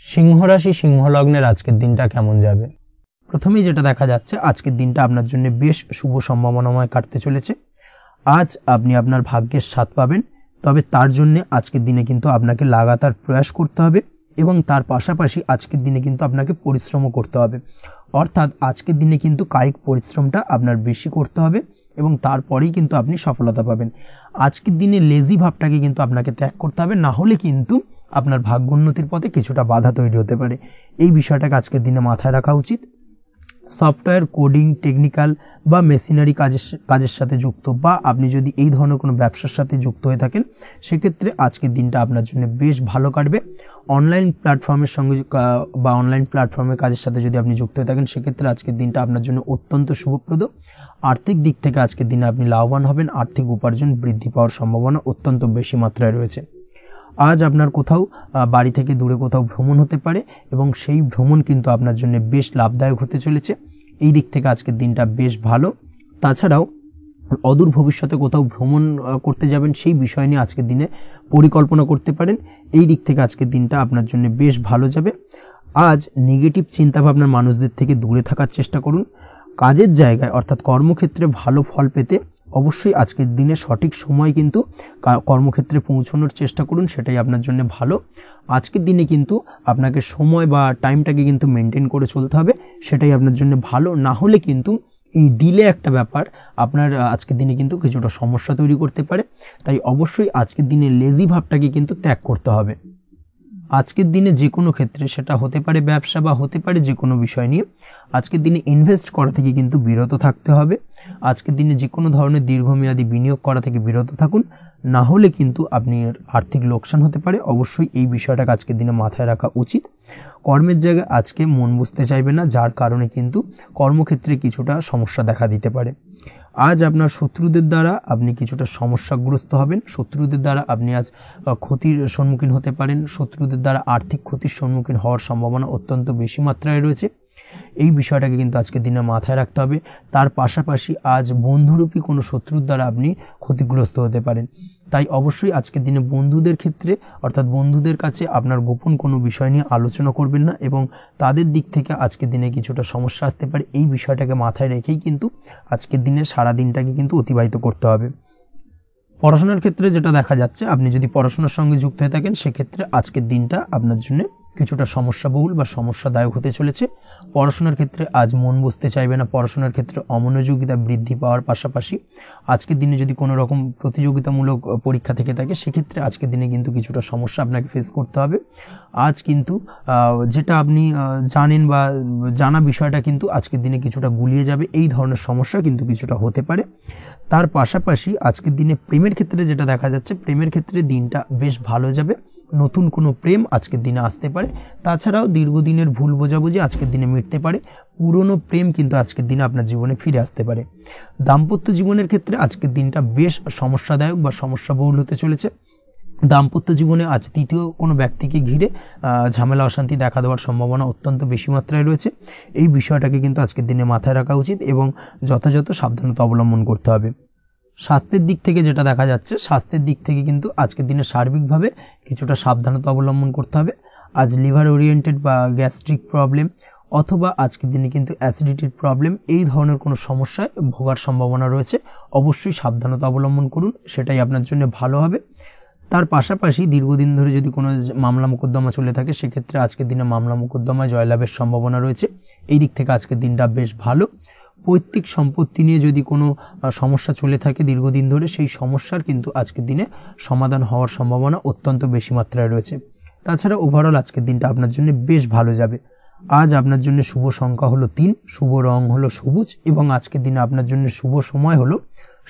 সিংহ রাশি, সিংহ লগ্নের আজকের দিনটা কেমন যাবে? প্রথমেই যেটা দেখা যাচ্ছে আজকের দিনটা আপনার জন্য বেশ শুভ সম্ভাবনাময় কাটতে চলেছে। আজ আপনি আপনার ভাগ্যের স্বাদ পাবেন, তবে তার জন্য আজকের দিনে কিন্তু আপনাকে লাগাতার প্রয়াস করতে হবে এবং তার পাশাপাশি আজকের দিনে কিন্তু আপনাকে পরিশ্রমও করতে হবে। অর্থাৎ আজকের দিনে কিন্তু কায়িক পরিশ্রমটা আপনার বেশি করতে হবে এবং তারপরেই কিন্তু আপনি সফলতা পাবেন। আজকের দিনে লেজি ভাবটাকে কিন্তু আপনাকে ত্যাগ করতে হবে, না হলে কিন্তু আপনার ভাগ্যোন্নতির পথে কিছুটা বাধা তৈরি হতে পারে। এই বিষয়টাকে আজকের দিনে মাথায় রাখা উচিত। সফটওয়্যার, কোডিং, টেকনিক্যাল বা মেশিনারি কাজের সাথে যুক্ত, বা আপনি যদি এই ধরনের কোনো ব্যবসার সাথে যুক্ত হয়ে থাকেন সেক্ষেত্রে আজকের দিনটা আপনার জন্য বেশ ভালো কাটবে। অনলাইন প্ল্যাটফর্মের সঙ্গে বা অনলাইন প্ল্যাটফর্মের কাজের সাথে যদি আপনি যুক্ত হয়ে থাকেন সেক্ষেত্রে আজকের দিনটা আপনার জন্য অত্যন্ত শুভপ্রদ। আর্থিক দিক থেকে আজকের দিনে আপনি লাভবান হবেন, আর্থিক উপার্জন বৃদ্ধি পাওয়ার সম্ভাবনা অত্যন্ত বেশি মাত্রায় রয়েছে। আজ আপনার কোথাও বাড়ি থেকে দূরে কোথাও ভ্রমণ হতে পারে এবং সেই ভ্রমণ কিন্তু আপনার জন্য বেশ লাভদায়ক হতে চলেছে। এই দিক থেকে আজকের দিনটা বেশ ভালো। তাছাড়াও অদূর ভবিষ্যতে কোথাও ভ্রমণ করতে যাবেন সেই বিষয় নিয়ে আজকের দিনে পরিকল্পনা করতে পারেন। এই দিক থেকে আজকের দিনটা আপনার জন্য বেশ ভালো যাবে। আজ নেগেটিভ চিন্তাভাবনার মানুষদের থেকে দূরে থাকার চেষ্টা করুন। কাজের জায়গায় অর্থাৎ কর্মক্ষেত্রে ভালো ফল পেতে অবশ্যই আজকের দিনে সঠিক সময় কিন্তু কর্মক্ষেত্রে পৌঁছানোর চেষ্টা করুন, সেটাই আপনার জন্য ভালো। আজকের দিনে কিন্তু আপনাকে সময় বা টাইমটাকে কিন্তু মেনটেন করে চলতে হবে, সেটাই আপনার জন্য ভালো। না হলে কিন্তু এই ডিলে একটা ব্যাপার আপনার আজকের দিনে কিন্তু কিছুটা সমস্যা তৈরি করতে পারে। তাই অবশ্যই আজকের দিনে লেজি ভাবটাকে কিন্তু ত্যাগ করতে হবে। আজকের দিনে যে কোনো ক্ষেত্রে, সেটা হতে পারে ব্যবসা বা হতে পারে যে কোনো বিষয় নিয়ে, আজকের দিনে ইনভেস্ট করা থেকে কিন্তু বিরত থাকতে হবে। আজকের দিনে যে কোনো ধরনের দীর্ঘমেয়াদী বিনিয়োগ করা থেকে বিরত থাকুন, না হলে কিন্তু আপনি আর্থিক লোকসান হতে পারে। অবশ্যই এই বিষয়টাকে আজকের দিনে মাথায় রাখা উচিত। কর্মের জায়গায় আজকে মন বসতে চাইবে না, যার কারণে কিন্তু কর্মক্ষেত্রে কিছুটা সমস্যা দেখা দিতে পারে। আজ আপনার শত্রুদের দ্বারা আপনি কিছুটা সমস্যাগ্রস্ত হবেন। শত্রুদের দ্বারা আপনি আজ ক্ষতির সম্মুখীন হতে পারেন। শত্রুদের দ্বারা আর্থিক ক্ষতির সম্মুখীন হওয়ার সম্ভাবনা অত্যন্ত বেশি মাত্রায় রয়েছে। এই বিষয়টাকে কিন্তু আজকের দিনে মাথায় রাখতে হবে। তার পাশাপাশি আজ বন্ধুরূপী কোনো শত্রুর দ্বারা আপনি ক্ষতিগ্রস্ত হতে পারেন। তাই অবশ্যই আজকের দিনে বন্ধুদের ক্ষেত্রে, অর্থাৎ বন্ধুদের কাছে আপনার গোপন কোনো বিষয় নিয়ে আলোচনা করবেন না, এবং তাদের দিক থেকে আজকের দিনে কিছুটা সমস্যা আসতে পারে। এই বিষয়টাকে মাথায় রেখেই কিন্তু আজকের দিনে সারা দিনটাকে কিন্তু অতিবাহিত করতে হবে। পড়াশোনার ক্ষেত্রে যেটা দেখা যাচ্ছে, আপনি যদি পড়াশোনার সঙ্গে যুক্ত হয়ে থাকেন, সেক্ষেত্রে আজকের দিনটা আপনার জন্য কিছুটা সমস্যাবহুল বা সমস্যাদায়ক হতে চলেছে। পড়াশোনার ক্ষেত্রে আজ মন বসতে চাইবে না। পড়াশোনার ক্ষেত্রে অমনোযোগিতা বৃদ্ধি পাওয়ার পাশাপাশি আজকের দিনে যদি কোনো রকম প্রতিযোগিতামূলক পরীক্ষা থেকে থাকে, সেক্ষেত্রে আজকের দিনে কিন্তু কিছুটা সমস্যা আপনাকে ফেস করতে হবে। আজ কিন্তু যেটা আপনি জানেন বা জানা বিষয়টা কিন্তু আজকের দিনে কিছুটা গুলিয়ে যাবে। এই ধরনের সমস্যা কিন্তু কিছুটা হতে পারে। তার পাশাপাশি আজকের দিনে প্রেমের ক্ষেত্রে যেটা দেখা যাচ্ছে, প্রেমের ক্ষেত্রে দিনটা বেশ ভালো যাবে। নতুন কোনো প্রেম আজকের দিনে আসতে পারে। তাছাড়াও দীর্ঘদিনের ভুল বোঝাবুঝি আজকের দিনে মিটতে পারে। পুরনো প্রেম কিন্তু আজকের দিনে আপনার জীবনে ফিরে আসতে পারে। দাম্পত্য জীবনের ক্ষেত্রে আজকের দিনটা বেশ সমস্যাদায়ক বা সমস্যাবহুল হতে চলেছে। দাম্পত্য জীবনে আজ তৃতীয় কোনো ব্যক্তিকে ঘিরে ঝামেলা অশান্তি দেখা দেওয়ার সম্ভাবনা অত্যন্ত বেশি মাত্রায় রয়েছে। এই বিষয়টাকে কিন্তু আজকের দিনে মাথায় রাখা উচিত এবং যথাযথ সাবধানতা অবলম্বন করতে হবে। স্বাস্থ্যের দিক থেকে যেটা দেখা যাচ্ছে, স্বাস্থ্যের দিক থেকে কিন্তু আজকের দিনে সার্বিকভাবে কিছুটা সাবধানতা অবলম্বন করতে হবে। আজ লিভার ওরিয়েন্টেড বা গ্যাস্ট্রিক প্রবলেম অথবা আজকের দিনে কিন্তু অ্যাসিডিটির প্রবলেম, এই ধরনের কোনো সমস্যায় ভোগার সম্ভাবনা রয়েছে। অবশ্যই সাবধানতা অবলম্বন করুন, সেটাই আপনার জন্য ভালো হবে। তার পাশাপাশি দীর্ঘদিন ধরে যদি কোনো মামলা মোকদ্দমা চলে থাকে, সেক্ষেত্রে আজকের দিনে মামলা মোকদ্দমায় জয়লাভের সম্ভাবনা রয়েছে। এই দিক থেকে আজকের দিনটা বেশ ভালো। পৈতৃক সম্পত্তি নিয়ে যদি কোনো সমস্যা চলে থাকে দীর্ঘদিন ধরে, সেই সমস্যার কিন্তু আজকের দিনে সমাধান হওয়ার সম্ভাবনা অত্যন্ত বেশি মাত্রায় রয়েছে। তাছাড়া ওভারঅল আজকের দিনটা আপনার জন্য বেশ ভালো যাবে। আজ আপনার জন্য শুভ সংখ্যা হলো 3, শুভ রং হলো সবুজ, এবং আজকের দিনে আপনার জন্য শুভ সময় হলো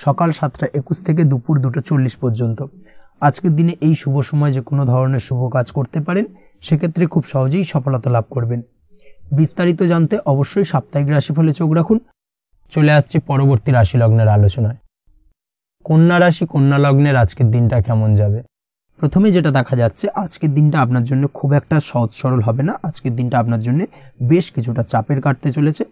সকাল 7:21 থেকে দুপুর 2:40 পর্যন্ত। আজকের দিনে এই শুভ সময় যে কোনো ধরনের শুভ কাজ করতে পারেন, সেক্ষেত্রে খুব সহজেই সফলতা লাভ করবেন। বিস্তারিত জানতে অবশ্যই সাপ্তাহিক রাশিফলে চোখ রাখুন। চলে আসছে পরবর্তী রাশি লগ্নের আলোচনায়। কন্যা রাশি, কন্যা লগ্নের আজকের দিনটা কেমন যাবে? প্রথমে যেটা দেখা যাচ্ছে, আজকের দিনটা আপনার জন্য খুব একটা সহজ সরল হবে না। আজকের দিনটা আপনার জন্য বেশ কিছুটা চাপের কাটতে চলেছে।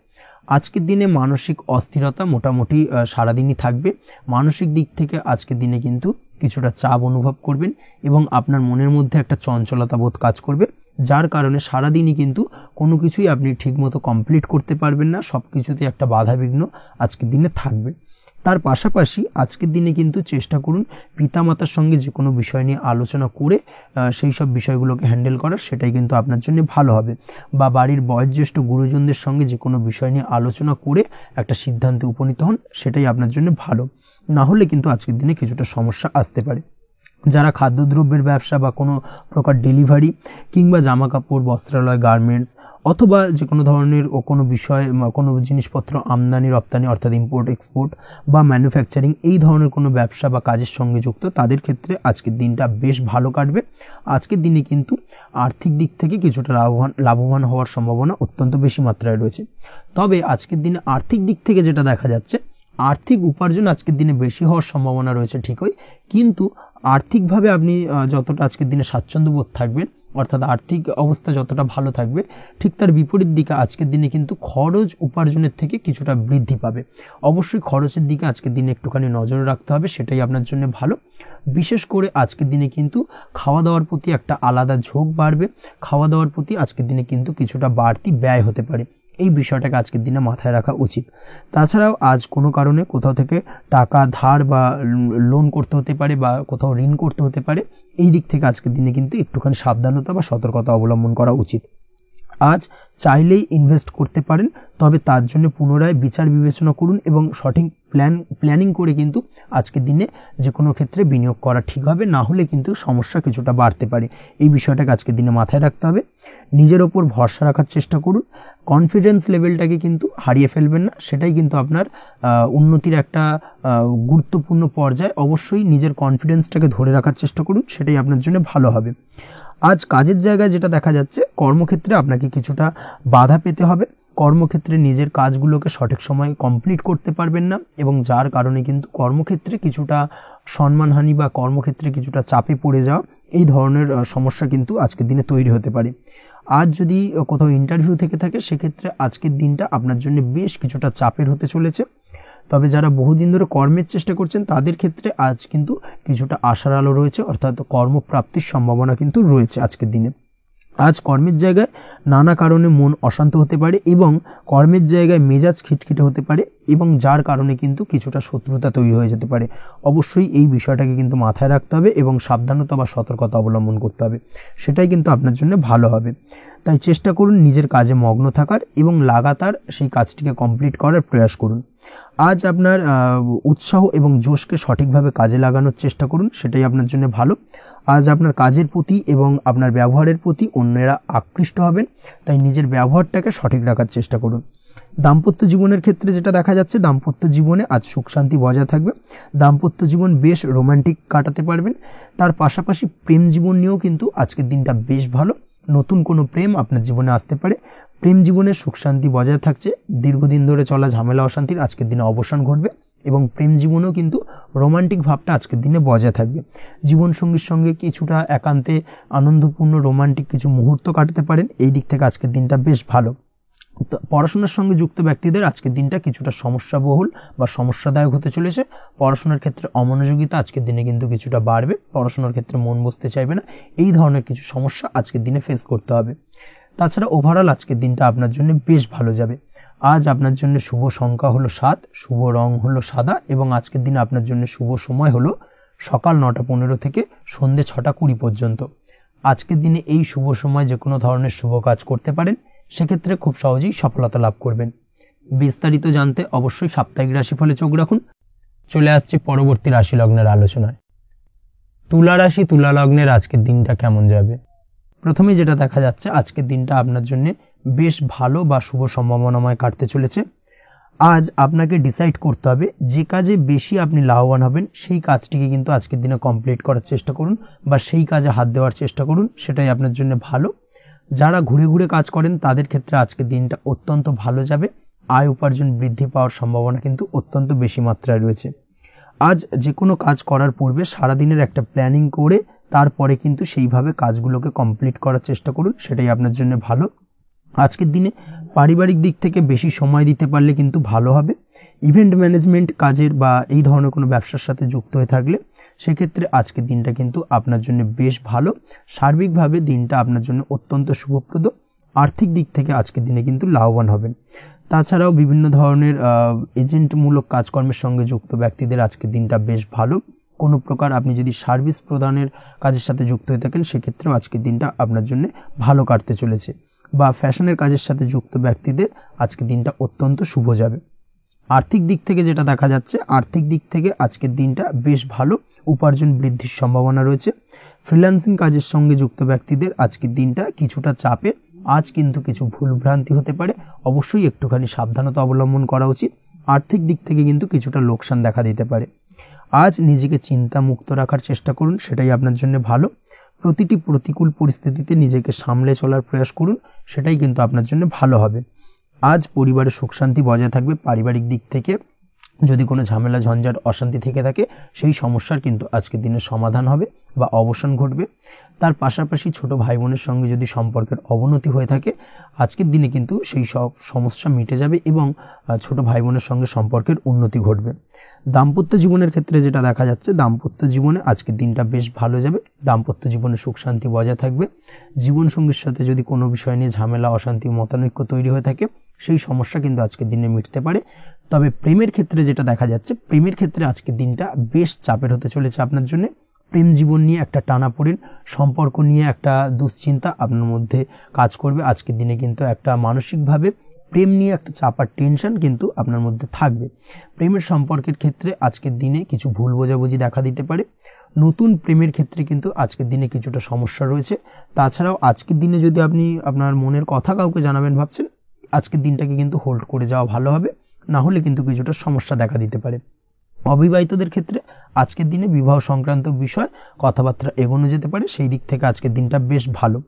আজকের দিনে মানসিক অস্থিরতা মোটামুটি সারাদিনই থাকবে। মানসিক দিক থেকে আজকের দিনে কিন্তু কিছুটা চাপ অনুভব করবেন এবং আপনার মনের মধ্যে একটা চঞ্চলতা বোধ কাজ করবে, যার কারণে সারাদিনই কিন্তু কোনো কিছুই আপনি ঠিকমতো কমপ্লিট করতে পারবেন না। সব কিছুতে একটা বাধা বিঘ্ন আজকের দিনে থাকবে। তার পাশাপাশি আজকের দিনে কিন্তু চেষ্টা করুন পিতামাতার সঙ্গে যে কোনো বিষয় নিয়ে আলোচনা করে সেই সব বিষয়গুলোকে হ্যান্ডেল করার, সেটাই কিন্তু আপনার জন্য ভালো হবে। বা বাড়ির বয়োজ্যেষ্ঠ গুরুজনদের সঙ্গে যে কোনো বিষয় নিয়ে আলোচনা করে একটা সিদ্ধান্তে উপনীত হন, সেটাই আপনার জন্য ভালো। না হলে কিন্তু আজকের দিনে কিছুটা সমস্যা আসতে পারে। যারা খাদ্যদ্রব্যের ব্যবসা বা কোনো প্রকার ডেলিভারি কিংবা জামা কাপড়, বস্ত্রালয়, গার্মেন্টস অথবা যে কোনো ধরনের কোনো বিষয়, কোনো জিনিসপত্র আমদানি রপ্তানি অর্থাৎ ইম্পোর্ট এক্সপোর্ট বা ম্যানুফ্যাকচারিং, এই ধরনের কোনো ব্যবসা বা কাজের সঙ্গে যুক্ত, তাদের ক্ষেত্রে আজকের দিনটা বেশ ভালো কাটবে। আজকের দিনে কিন্তু আর্থিক দিক থেকে কিছুটা লাভবান হওয়ার সম্ভাবনা অত্যন্ত বেশি মাত্রায় রয়েছে। তবে আজকের দিনে আর্থিক দিক থেকে যেটা দেখা যাচ্ছে, আর্থিক উপার্জন আজকের দিনে বেশি হওয়ার সম্ভাবনা রয়েছে ঠিকই, কিন্তু আর্থিকভাবে আপনি যতটা আজকের দিনে স্বাচ্ছন্দ্য বোধ থাকবেন, অর্থাৎ আর্থিক অবস্থা যতটা ভালো থাকবে, ঠিক তার বিপরীত দিকে আজকের দিনে কিন্তু খরচ উপার্জনের থেকে কিছুটা বৃদ্ধি পাবে। অবশ্যই খরচের দিকে আজকের দিনে একটুখানি নজরে রাখতে হবে, সেটাই আপনার জন্য ভালো। বিশেষ করে আজকের দিনে কিন্তু খাওয়া দাওয়ার প্রতি একটা আলাদা ঝোঁক বাড়বে। খাওয়া দাওয়ার প্রতি আজকের দিনে কিন্তু কিছুটা বাড়তি ব্যয় হতে পারে। এই বিষয়টাকে আজকের দিনে মাথায় রাখা উচিত। তাছাড়াও আজ কোনো কারণে কোথাও থেকে টাকা ধার বা লোন করতে হতে পারে বা কোথাও ঋণ করতে হতে পারে, এই দিক থেকে আজকের দিনে কিন্তু একটুখানি সাবধানতা বা সতর্কতা অবলম্বন করা উচিত। আজ চাইলেই ইনভেস্ট করতে পারেন, তবে তার জন্য পুনরায় বিচার বিবেচনা করুন এবং সঠিক প্ল্যানিং করে কিন্তু আজকের দিনে যে কোনো ক্ষেত্রে বিনিয়োগ করা ঠিক হবে, না হলে কিন্তু সমস্যা কিছুটা বাড়তে পারে। এই বিষয়টাকে আজকের দিনে মাথায় রাখতে হবে। নিজের ওপর ভরসা রাখার চেষ্টা করুন, কনফিডেন্স লেভেলটাকে কিন্তু হারিয়ে ফেলবেন না, সেটাই কিন্তু আপনার উন্নতির একটা গুরুত্বপূর্ণ পর্যায়। অবশ্যই নিজের কনফিডেন্সটাকে ধরে রাখার চেষ্টা করুন, সেটাই আপনার জন্য ভালো হবে। আজ কাজের জায়গায় যেটা দেখা যাচ্ছে, কর্মক্ষেত্রে আপনাকে কিছুটা বাধা পেতে হবে, কর্মক্ষেত্রে নিজের কাজগুলোকে সঠিক সময়ে কমপ্লিট করতে পারবেন না এবং যার কারণে কিন্তু কর্মক্ষেত্রে কিছুটা সম্মানহানি বা কর্মক্ষেত্রে কিছুটা চাপে পড়ে যাওয়া, এই ধরনের সমস্যা কিন্তু আজকের দিনে তৈরি হতে পারে। আজ যদি কোথাও ইন্টারভিউ থেকে থাকে, সেক্ষেত্রে আজকের দিনটা আপনার জন্য বেশ কিছুটা চাপের হতে চলেছে। তবে যারা বহুদিন ধরে কর্মের চেষ্টা করছেন, তাদের ক্ষেত্রে আজ কিন্তু কিছুটা আশার আলো রয়েছে, অর্থাৎ কর্মপ্রাপ্তির সম্ভাবনা কিন্তু রয়েছে আজকের দিনে। আজ কর্মের জায়গায় নানা কারণে মন অশান্ত হতে পারে এবং কর্মের জায়গায় মেজাজ খিটখিটে হতে পারে এবং যার কারণে কিন্তু কিছুটা শত্রুতা তৈরি হয়ে যেতে পারে। অবশ্যই এই বিষয়টাকে কিন্তু মাথায় রাখতে হবে এবং সাবধানতা বা সতর্কতা অবলম্বন করতে হবে, সেটাই কিন্তু আপনার জন্য ভালো হবে। তাই চেষ্টা করুন নিজের কাজে মগ্ন থাকার এবং লাগাতার সেই কাজটিকে কমপ্লিট করার প্রয়াস করুন। আজ আপনার উৎসাহ এবং জোশকে সঠিকভাবে কাজে লাগানোর চেষ্টা করুন, সেটাই আপনার জন্য ভালো। আজ আপনার কাজের প্রতি এবং আপনার ব্যবহারের প্রতি অন্যেরা আকৃষ্ট হবেন, তাই নিজের ব্যবহারটাকে সঠিক রাখার চেষ্টা করুন। দাম্পত্য জীবনের ক্ষেত্রে যেটা দেখা যাচ্ছে, দাম্পত্য জীবনে আজ সুখ শান্তি বজায় থাকবে, দাম্পত্য জীবন বেশ রোমান্টিক কাটাতে পারবেন। তার পাশাপাশি প্রেম জীবন নিয়েও কিন্তু আজকের দিনটা বেশ ভালো, নতুন কোনো প্রেম আপনার জীবনে আসতে পারে। প্রেম জীবনে সুখ শান্তি বজায় থাকছে, দীর্ঘদিন ধরে চলা ঝামেলা অশান্তির আজকের দিনে অবসান ঘটবে এবং প্রেম জীবনেও কিন্তু রোমান্টিক ভাবটা আজকের দিনে বজায় থাকবে। জীবনসঙ্গীর সঙ্গে কিছুটা একান্তে আনন্দপূর্ণ রোমান্টিক কিছু মুহূর্ত কাটাতে পারেন, এই দিক থেকে আজকের দিনটা বেশ ভালো। পড়াশোনার সঙ্গে যুক্ত ব্যক্তিদের আজকের দিনটা কিছুটা সমস্যাবহুল বা সমস্যাদায়ক হতে চলেছে। পড়াশোনার ক্ষেত্রে অমনোযোগিতা আজকের দিনে কিন্তু কিছুটা বাড়বে, পড়াশোনার ক্ষেত্রে মন বসতে চাইবে না, এই ধরনের কিছু সমস্যা আজকের দিনে ফেস করতে হবে। তাছাড়া ওভারঅল আজকের দিনটা আপনার জন্য বেশ ভালো যাবে। আজ আপনার জন্য শুভ সংখ্যা হলো 7, শুভ রং হলো সাদা এবং আজকের দিনে আপনার জন্য শুভ সময় হলো সকাল 9:15 থেকে সন্ধ্যে 6:20 পর্যন্ত। আজকের দিনে এই শুভ সময় যে কোনো ধরনের শুভ কাজ করতে পারেন, সেক্ষেত্রে খুব সহজেই সফলতা লাভ করবেন। বিস্তারিত জানতে অবশ্যই সাপ্তাহিক রাশিফলে চোখ রাখুন। চলে আসছে পরবর্তী রাশি লগ্নের আলোচনায়। তুলা রাশি, তুলা লগ্নের আজকের দিনটা কেমন যাবে? প্রথমে যেটা দেখা যাচ্ছে, আজকের দিনটা আপনার জন্য বেশ ভালো বা শুভ সম্ভাবনাময় কাটতে চলেছে। আজ আপনাকে ডিসাইড করতে হবে যে কাজে বেশি আপনি লাভবান হবেন, সেই কাজটিকে কিন্তু আজকের দিনে কমপ্লিট করার চেষ্টা করুন বা সেই কাজে হাত দেওয়ার চেষ্টা করুন, সেটাই আপনার জন্য ভালো। যারা ঘুরে ঘুরে কাজ করেন, তাদের ক্ষেত্রে আজকের দিনটা অত্যন্ত ভালো যাবে, আয় উপার্জন বৃদ্ধি পাওয়ার সম্ভাবনা কিন্তু অত্যন্ত বেশি মাত্রায় রয়েছে। আজ যে কোনো কাজ করার পূর্বে সারাদিনের একটা প্ল্যানিং করে তারপরে কিন্তু সেইভাবে কাজগুলোকে কমপ্লিট করার চেষ্টা করুন, সেটাই আপনার জন্য ভালো। আজকের দিনে পারিবারিক দিক থেকে বেশি সময় দিতে পারলে কিন্তু ভালো হবে। ইভেন্ট ম্যানেজমেন্ট কাজের বা এই ধরনের কোনো ব্যবসার সাথে যুক্ত হয়ে থাকলে সেক্ষেত্রে আজকের দিনটা কিন্তু আপনার জন্য বেশ ভালো। সার্বিকভাবে দিনটা আপনার জন্য অত্যন্ত শুভপ্রদ। আর্থিক দিক থেকে আজকের দিনে কিন্তু লাভবান হবেন। তাছাড়াও বিভিন্ন ধরনের এজেন্টমূলক কাজকর্মের সঙ্গে যুক্ত ব্যক্তিদের আজকের দিনটা বেশ ভালো। কোনো প্রকার আপনি যদি সার্ভিস প্রদানের কাজের সাথে যুক্ত হয়ে থাকেন, সেক্ষেত্রেও আজকের দিনটা আপনার জন্য ভালো কাটতে চলেছে। বা ফ্যাশনের কাজের সাথে যুক্ত ব্যক্তিদের আজকের দিনটা অত্যন্ত শুভ যাবে। আর্থিক দিক থেকে যেটা দেখা যাচ্ছে, আর্থিক দিক থেকে আজকের দিনটা বেশ ভালো, উপার্জন বৃদ্ধির সম্ভাবনা রয়েছে। ফ্রিল্যান্সিং কাজের সঙ্গে যুক্ত ব্যক্তিদের আজকের দিনটা কিছুটা চাপের। আজ কিন্তু কিছু ভুলভ্রান্তি হতে পারে, অবশ্যই একটুখানি সাবধানতা অবলম্বন করা উচিত। আর্থিক দিক থেকে কিন্তু কিছুটা লোকসান দেখা দিতে পারে। আজ নিজেকে চিন্তা মুক্ত রাখার চেষ্টা করুন, সেটাই আপনার জন্য ভালো। প্রতিটি প্রতিকূল পরিস্থিতিতে নিজেকে সামলে চলার প্রয়াস করুন, সেটাই কিন্তু আপনার জন্য ভালো হবে। আজ পরিবারের সুখ শান্তি বজায় থাকবে। পারিবারিক দিক থেকে যদি কোনো ঝামেলা ঝঞ্ঝাট অশান্তি থেকে থাকে, সেই সমস্যার কিন্তু আজকের দিনে সমাধান হবে বা অবসান ঘটবে। তার পাশাপাশি ছোট ভাই বোনের সঙ্গে যদি সম্পর্কের অবনতি হয়ে থাকে, আজকের দিনে কিন্তু সেই সব সমস্যা মিটে যাবে এবং ছোট ভাই বোনের সঙ্গে সম্পর্কের উন্নতি ঘটবে। দাম্পত্য জীবনের ক্ষেত্রে যেটা দেখা যাচ্ছে, দাম্পত্য জীবনে আজকের দিনটা বেশ ভালো যাবে। দাম্পত্য জীবনে সুখ শান্তি বজায় থাকবে। জীবনসঙ্গীর সাথে যদি কোনো বিষয় নিয়ে ঝামেলা অশান্তি মতানৈক্য তৈরি হয়ে থাকে, সেই সমস্যা কিন্তু আজকের দিনে মিটতে পারে। তবে প্রেমের ক্ষেত্রে যেটা দেখা যাচ্ছে, প্রেমের ক্ষেত্রে আজকের দিনটা বেশ চাপের হতে চলেছে আপনার জন্য। প্রেম জীবন নিয়ে একটা টানাপোড়েন, সম্পর্ক নিয়ে একটা দুশ্চিন্তা আপনার মধ্যে কাজ করবে। আজকের দিনে কিন্তু একটা মানসিকভাবে প্রেম নিয়ে একটা চাপার টেনশন কিন্তু আপনার মধ্যে থাকবে। প্রেমের সম্পর্কের ক্ষেত্রে আজকের দিনে কিছু ভুল বোঝাবুঝি দেখা দিতে পারে। নতুন প্রেমের ক্ষেত্রে কিন্তু আজকের দিনে কিছুটা সমস্যা রয়েছে। তাছাড়াও আজকের দিনে যদি আপনি আপনার মনের কথা কাউকে জানাবেন ভাবছেন, আজকের দিনটাকে কিন্তু হোল্ড করে যাওয়া ভালো হবে, না হলে কিন্তু কিছুটা সমস্যা দেখা দিতে পারে। অবিবাহিতদের ক্ষেত্রে আজকের দিনে বিবাহ সংক্রান্ত বিষয় কথাবার্তা এগোনো যেতে পারে, সেই দিক থেকে আজকের দিনটা বেশ ভালো।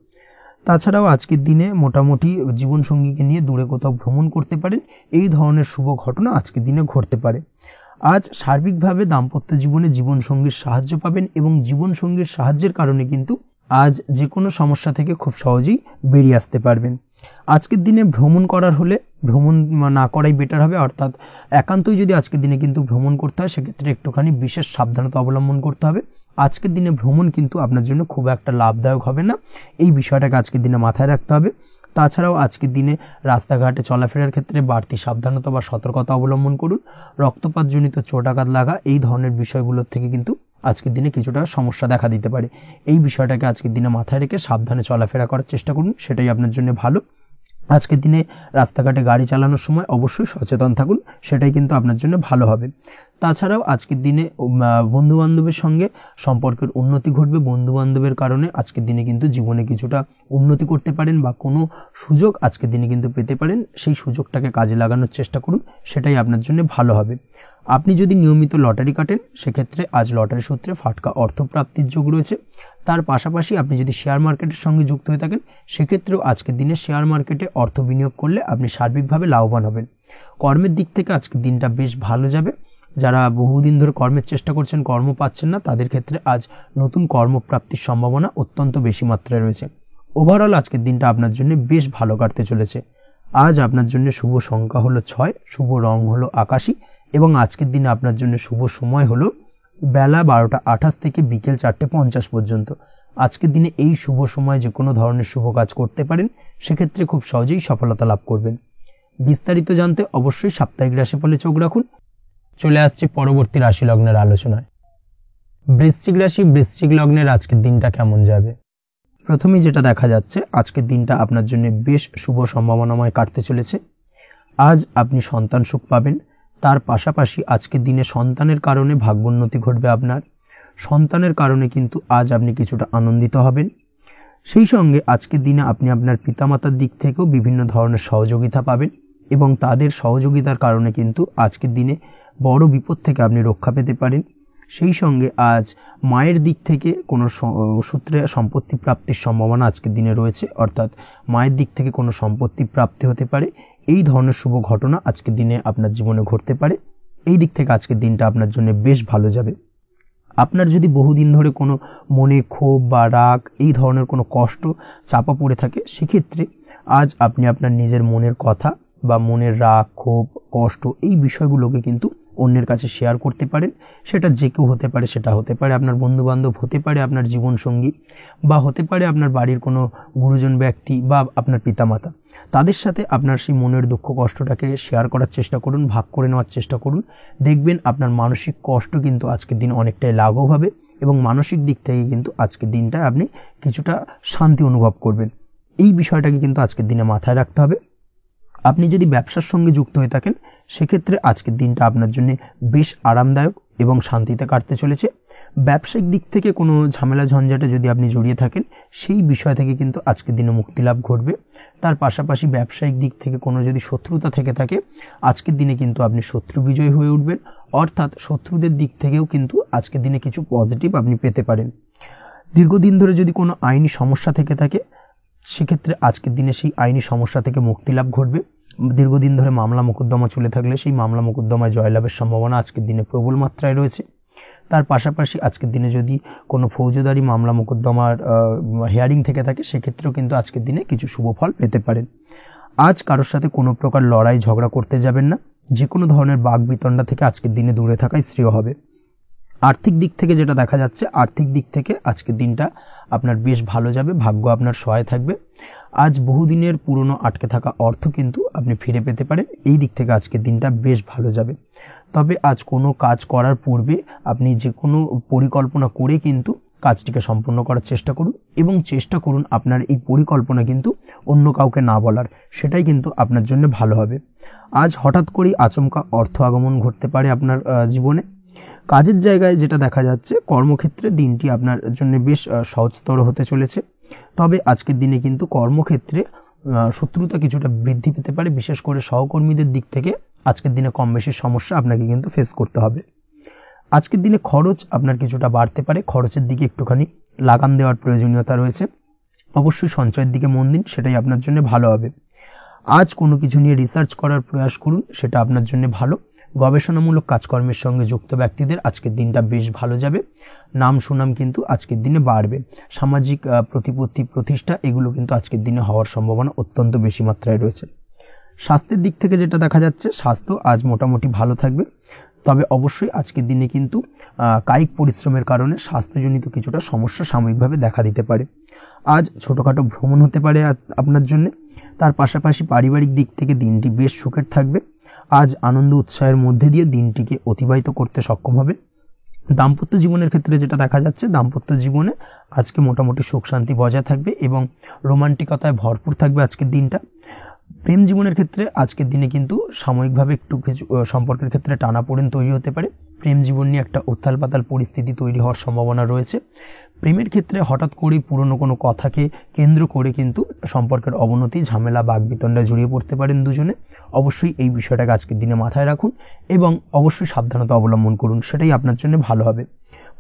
তাছাড়াও আজকের দিনে মোটামুটি জীবনসঙ্গীকে নিয়ে দূরে কোথাও ভ্রমণ করতে পারেন, এই ধরনের শুভ ঘটনা আজকের দিনে ঘটতে পারে। আজ সার্বিকভাবে দাম্পত্য জীবনে জীবনসঙ্গীর সাহায্য পাবেন এবং জীবনসঙ্গীর সাহায্যের কারণে কিন্তু আজ যে কোনো সমস্যা থেকে খুব সহজেই বেরিয়ে আসতে পারবেন। আজকের দিনে ভ্রমণ করার হলে ভ্রমণ না করাই বেটার হবে, অর্থাৎ একান্তই যদি আজকের দিনে কিন্তু ভ্রমণ করতে হয় সেক্ষেত্রে একটুখানি বিশেষ সাবধানতা অবলম্বন করতে হবে। আজকের দিনে ভ্রমণ কিন্তু আপনার জন্য খুব একটা লাভদায়ক হবে না, এই বিষয়টাকে আজকের দিনে মাথায় রাখতে হবে। তাছাড়াও আজকের দিনে রাস্তাঘাটে চলাফেরার ক্ষেত্রে বাড়তি সাবধানতা বা সতর্কতা অবলম্বন করুন। রক্তপাতজনিত চোটাঘাত লাগা এই ধরনের বিষয়গুলোর থেকে কিন্তু আজকের দিনে কিছুটা সমস্যা দেখা দিতে পারে। এই বিষয়টাকে আজকের দিনে মাথায় রেখে সাবধানে চলাফেরা করার চেষ্টা করুন, সেটাই আপনার জন্য ভালো। আজকের দিনে রাস্তাঘাটে গাড়ি চালানোর সময় অবশ্যই সচেতন থাকুন, সেটাই কিন্তু আপনার জন্য ভালো হবে। তাছাড়াও আজকের দিনে বন্ধু বান্ধবের সঙ্গে সম্পর্কের উন্নতি ঘটবে। বন্ধু বান্ধবের কারণে আজকের দিনে কিন্তু জীবনে কিছুটা উন্নতি করতে পারেন বা কোনো সুযোগ আজকের দিনে কিন্তু পেতে পারেন, সেই সুযোগটাকে কাজে লাগানোর চেষ্টা করুন, সেটাই আপনার জন্য ভালো হবে। আপনি যদি নিয়মিত লটারি কাটেন সেক্ষেত্রে আজ লটারি সূত্রে ফাটকা অর্থপ্রাপ্তির যোগ রয়েছে। তার পাশাপাশি আপনি যদি শেয়ার মার্কেটের সঙ্গে যুক্ত হয়ে থাকেন সেক্ষেত্রেও আজকের দিনে শেয়ার মার্কেটে অর্থ বিনিয়োগ করলে আপনি সার্বিকভাবে লাভবান হবেন। কর্মের দিক থেকে আজকের দিনটা বেশ ভালো যাবে। যারা বহুদিন ধরে কর্মের চেষ্টা করছেন, কর্ম পাচ্ছেন না, তাদের ক্ষেত্রে আজ নতুন কর্মপ্রাপ্তির সম্ভাবনা অত্যন্ত বেশি মাত্রায় রয়েছে। ওভারঅল আজকের দিনটা আপনার জন্য বেশ ভালো কাটতে চলেছে। আজ আপনার জন্য শুভ সংখ্যা হলো 6, শুভ রং হলো আকাশী এবং আজকের দিনে আপনার জন্য শুভ সময় হলো বেলা 12:28 থেকে বিকেল 4:50 পর্যন্ত। আজকের দিনে এই শুভ সময় যে কোনো ধরনের শুভ কাজ করতে পারেন, সেক্ষেত্রে খুব সহজেই সফলতা লাভ করবেন। বিস্তারিত জানতে অবশ্যই সাপ্তাহিক রাশিফলে চোখ রাখুন। চলে আসছে পরবর্তী রাশি লগ্নের আলোচনায়। বৃশ্চিক রাশি, বৃশ্চিক লগ্নের আজকের দিনটা কেমন যাবে? প্রথমেই যেটা দেখা যাচ্ছে, আজকের দিনটা আপনার জন্য বেশ শুভ সম্ভাবনাময় কাটতে চলেছে। আজ আপনি সন্তান সুখ পাবেন। তার পাশাপাশি আজকের দিনে সন্তানের কারণে ভাগ্যোন্নতি ঘটবে আপনার। সন্তানের কারণে কিন্তু আজ আপনি কিছুটা আনন্দিত হবেন। সেই সঙ্গে আজকের দিনে আপনি আপনার পিতামাতার দিক থেকেও বিভিন্ন ধরনের সহযোগিতা পাবেন এবং তাদের সহযোগিতার কারণে কিন্তু আজকের দিনে বড় বিপদ থেকে আপনি রক্ষা পেতে পারেন। সেই সঙ্গে আজ মায়ের দিক থেকে কোনো সূত্রে সম্পত্তি প্রাপ্তির সম্ভাবনা আজকের দিনে রয়েছে, অর্থাৎ মায়ের দিক থেকে কোনো সম্পত্তি প্রাপ্তি হতে পারে। এই ধরনের শুভ ঘটনা আজকের দিনে আপনার জীবনে ঘটতে পারে। এই দিক থেকে আজকের দিনটা আপনার জন্য বেশ ভালো যাবে। আপনার যদি বহুদিন ধরে কোনো মনে ক্ষোভ বা রাগ এই ধরনের কোনো কষ্ট চাপা পড়ে থাকে, সেক্ষেত্রে আজ আপনি আপনার নিজের মনের কথা বা মনের রাগ, ক্ষোভ, কষ্ট এই বিষয়গুলোকে কিন্তু অন্যের কাছে শেয়ার করতে পারেন। সেটা যে কেউ হতে পারে, সেটা হতে পারে আপনার বন্ধু বান্ধব, হতে পারে আপনার জীবনসঙ্গী, বা হতে পারে আপনার বাড়ির কোনো গুরুজন ব্যক্তি বা আপনার পিতামাতা। তাদের সাথে আপনার সেই মনের দুঃখ কষ্টটাকে শেয়ার করার চেষ্টা করুন, ভাগ করে নেওয়ার চেষ্টা করুন। দেখবেন আপনার মানসিক কষ্ট কিন্তু আজকের দিন অনেকটাই লাঘব হবে এবং মানসিক দিক থেকে কিন্তু আজকের দিনটায় আপনি কিছুটা শান্তি অনুভব করবেন। এই বিষয়টাকে কিন্তু আজকের দিনে মাথায় রাখতে হবে। আপনি যদি ব্যবসার সঙ্গে যুক্ত হয়ে থাকেন সেক্ষেত্রে আজকের দিনটা আপনার জন্য বেশ আরামদায়ক এবং শান্তিতে কাটতে চলেছে। ব্যবসায়িক দিক থেকে কোনো ঝামেলা ঝঞ্ঝাটে যদি আপনি জড়িয়ে থাকেন, সেই বিষয় থেকে কিন্তু আজকের দিনে মুক্তি লাভ ঘটবে। তার পাশাপাশি ব্যবসায়িক দিক থেকে কোনো যদি শত্রুতা থেকে থাকে, আজকের দিনে কিন্তু আপনি শত্রু বিজয় হয়ে উঠবেন, অর্থাৎ শত্রুদের দিক থেকেও কিন্তু আজকের দিনে কিছু পজিটিভ আপনি পেতে পারেন। দীর্ঘদিন ধরে যদি কোনো আইনি সমস্যা থেকে থাকে, সেক্ষেত্রে আজকের দিনে সেই আইনি সমস্যা থেকে মুক্তি লাভ ঘটবে। দীর্ঘদিন ধরে মামলা মোকদ্দমা চলে থাকলে সেই মামলা মোকদ্দমায় জয়লাভের সম্ভাবনা আজকের দিনে প্রবল মাত্রায় রয়েছে। তার পাশাপাশি আজকের দিনে যদি কোনো ফৌজদারি মামলা মোকদ্দমার হিয়ারিং থেকে থাকে, সেক্ষেত্রেও কিন্তু আজকের দিনে কিছু শুভ ফল পেতে পারেন। আজ কারোর সাথে কোনো প্রকার লড়াই ঝগড়া করতে যাবেন না। যে কোনো ধরনের বাক বিতণ্ডা থেকে আজকের দিনে দূরে থাকাই শ্রেয় হবে। আর্থিক দিক থেকে যেটা দেখা যাচ্ছে, আর্থিক দিক থেকে আজকের দিনটা আপনার বেশ ভালো যাবে, ভাগ্য আপনার সহায় থাকবে। আজ বহুদিনের পুরনো আটকে থাকা অর্থ কিন্তু আপনি ফিরে পেতে পারেন। এই দিক থেকে আজকের দিনটা বেশ ভালো যাবে। তবে আজ কোনো কাজ করার পূর্বে আপনি যে কোনো পরিকল্পনা করে কিন্তু কাজটিকে সম্পূর্ণ করার চেষ্টা করুন এবং চেষ্টা করুন আপনার এই পরিকল্পনা কিন্তু অন্য কাউকে না বলার, সেটাই কিন্তু আপনার জন্য ভালো হবে। আজ হঠাৎ করেই আচমকা অর্থ আগমন ঘটতে পারে আপনার জীবনে। কাজের জায়গায় যেটা দেখা যাচ্ছে, কর্মক্ষেত্রে দিনটি আপনার জন্য বেশ সহজতর হতে চলেছে। তবে আজকের দিনে কিন্তু কর্মক্ষেত্রে শত্রুতা কিছুটা বৃদ্ধি পেতে পারে, বিশেষ করে সহকর্মীদের দিক থেকে আজকের দিনে কম বেশি সমস্যা আপনাকে কিন্তু ফেস করতে হবে। আজকের দিনে খরচ আপনার কিছুটা বাড়তে পারে, খরচের দিকে একটুখানি লাগাম দেওয়ার প্রয়োজনীয়তা রয়েছে। অবশ্যই সঞ্চয়ের দিকে মন দিন, সেটাই আপনার জন্য ভালো হবে। আজ কোনো কিছু নিয়ে রিসার্চ করার প্রয়াস করুন, সেটা আপনার জন্য ভালো। গবেষণামূলক কাজকর্মের সঙ্গে যুক্ত ব্যক্তিদের আজকের দিনটা বেশ ভালো যাবে। নাম সুনাম কিন্তু আজকের দিনে বাড়বে। সামাজিক প্রতিপত্তি প্রতিষ্ঠা এগুলো কিন্তু আজকের দিনে হওয়ার সম্ভাবনা অত্যন্ত বেশি মাত্রায় রয়েছে। স্বাস্থ্যের দিক থেকে যেটা দেখা যাচ্ছে, স্বাস্থ্য আজ মোটামুটি ভালো থাকবে। তবে অবশ্যই আজকের দিনে কিন্তু কায়িক পরিশ্রমের কারণে স্বাস্থ্যজনিত কিছুটা সমস্যা সাময়িকভাবে দেখা দিতে পারে। আজ ছোটোখাটো ভ্রমণ হতে পারে আপনার জন্য। তার পাশাপাশি পারিবারিক দিক থেকে দিনটি বেশ সুখের থাকবে। আজ আনন্দ উৎসাহের মধ্যে দিয়ে দিনটিকে অতিবাহিত করতে সক্ষম হবে। দাম্পত্য জীবনের ক্ষেত্রে যেটা দেখা যাচ্ছে, দাম্পত্য জীবনে আজকে মোটামুটি সুখ শান্তি বজায় থাকবে এবং রোমান্টিকতায় ভরপুর থাকবে আজকের দিনটা। প্রেম জীবনের ক্ষেত্রে আজকের দিনে কিন্তু সাময়িকভাবে একটু কিছু সম্পর্কের ক্ষেত্রে টানাপোড়েন তৈরি হতে পারে। প্রেম জীবন নিয়ে একটা উত্থাল পাতাল পরিস্থিতি তৈরি হওয়ার সম্ভাবনা রয়েছে। প্রেমের ক্ষেত্রে হঠাৎ করেই পুরনো কোনো কথাকে কেন্দ্র করে কিন্তু সম্পর্কের অবনতি, ঝামেলা, বাগবিতণ্ডায় জড়িয়ে পড়তে পারেন দুজনে। অবশ্যই এই বিষয়টাকে আজকের দিনে মাথায় রাখুন এবং অবশ্যই সাবধানতা অবলম্বন করুন, সেটাই আপনার জন্য ভালো হবে।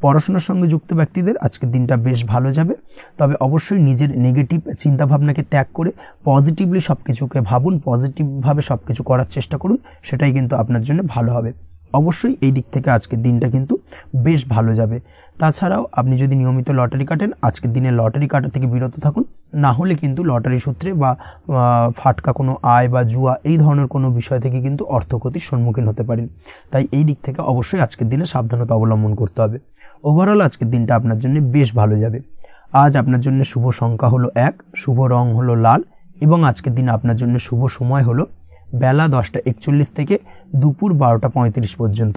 পড়াশোনার সঙ্গে যুক্ত ব্যক্তিদের আজকের দিনটা বেশ ভালো যাবে। তবে অবশ্যই নিজের নেগেটিভ চিন্তাভাবনাকে ত্যাগ করে পজিটিভলি সব কিছুকে ভাবুন, পজিটিভভাবে সব কিছু করার চেষ্টা করুন, সেটাই কিন্তু আপনার জন্য ভালো হবে। অবশ্যই এই দিক থেকে আজকের দিনটা কিন্তু বেশ ভালো যাবে। তাছাড়াও আপনি যদি নিয়মিত লটারি কাটেন, আজকের দিনে লটারি কাটা থেকে বিরত থাকুন। না হলে কিন্তু লটারি সূত্রে বা ফাটকা কোনো আয় বা জুয়া এই ধরনের কোনো বিষয় থেকে কিন্তু অর্থক্ষতির সম্মুখীন হতে পারেন। তাই এই দিক থেকে অবশ্যই আজকের দিনে সাবধানতা অবলম্বন করতে হবে। ওভারঅল আজকের দিনটা আপনার জন্য বেশ ভালো যাবে। আজ আপনার জন্য শুভ সংখ্যা হলো 1, শুভ রং হলো লাল এবং আজকের দিনে আপনার জন্য শুভ সময় হলো বেলা 10:41 থেকে দুপুর 12:35 পর্যন্ত।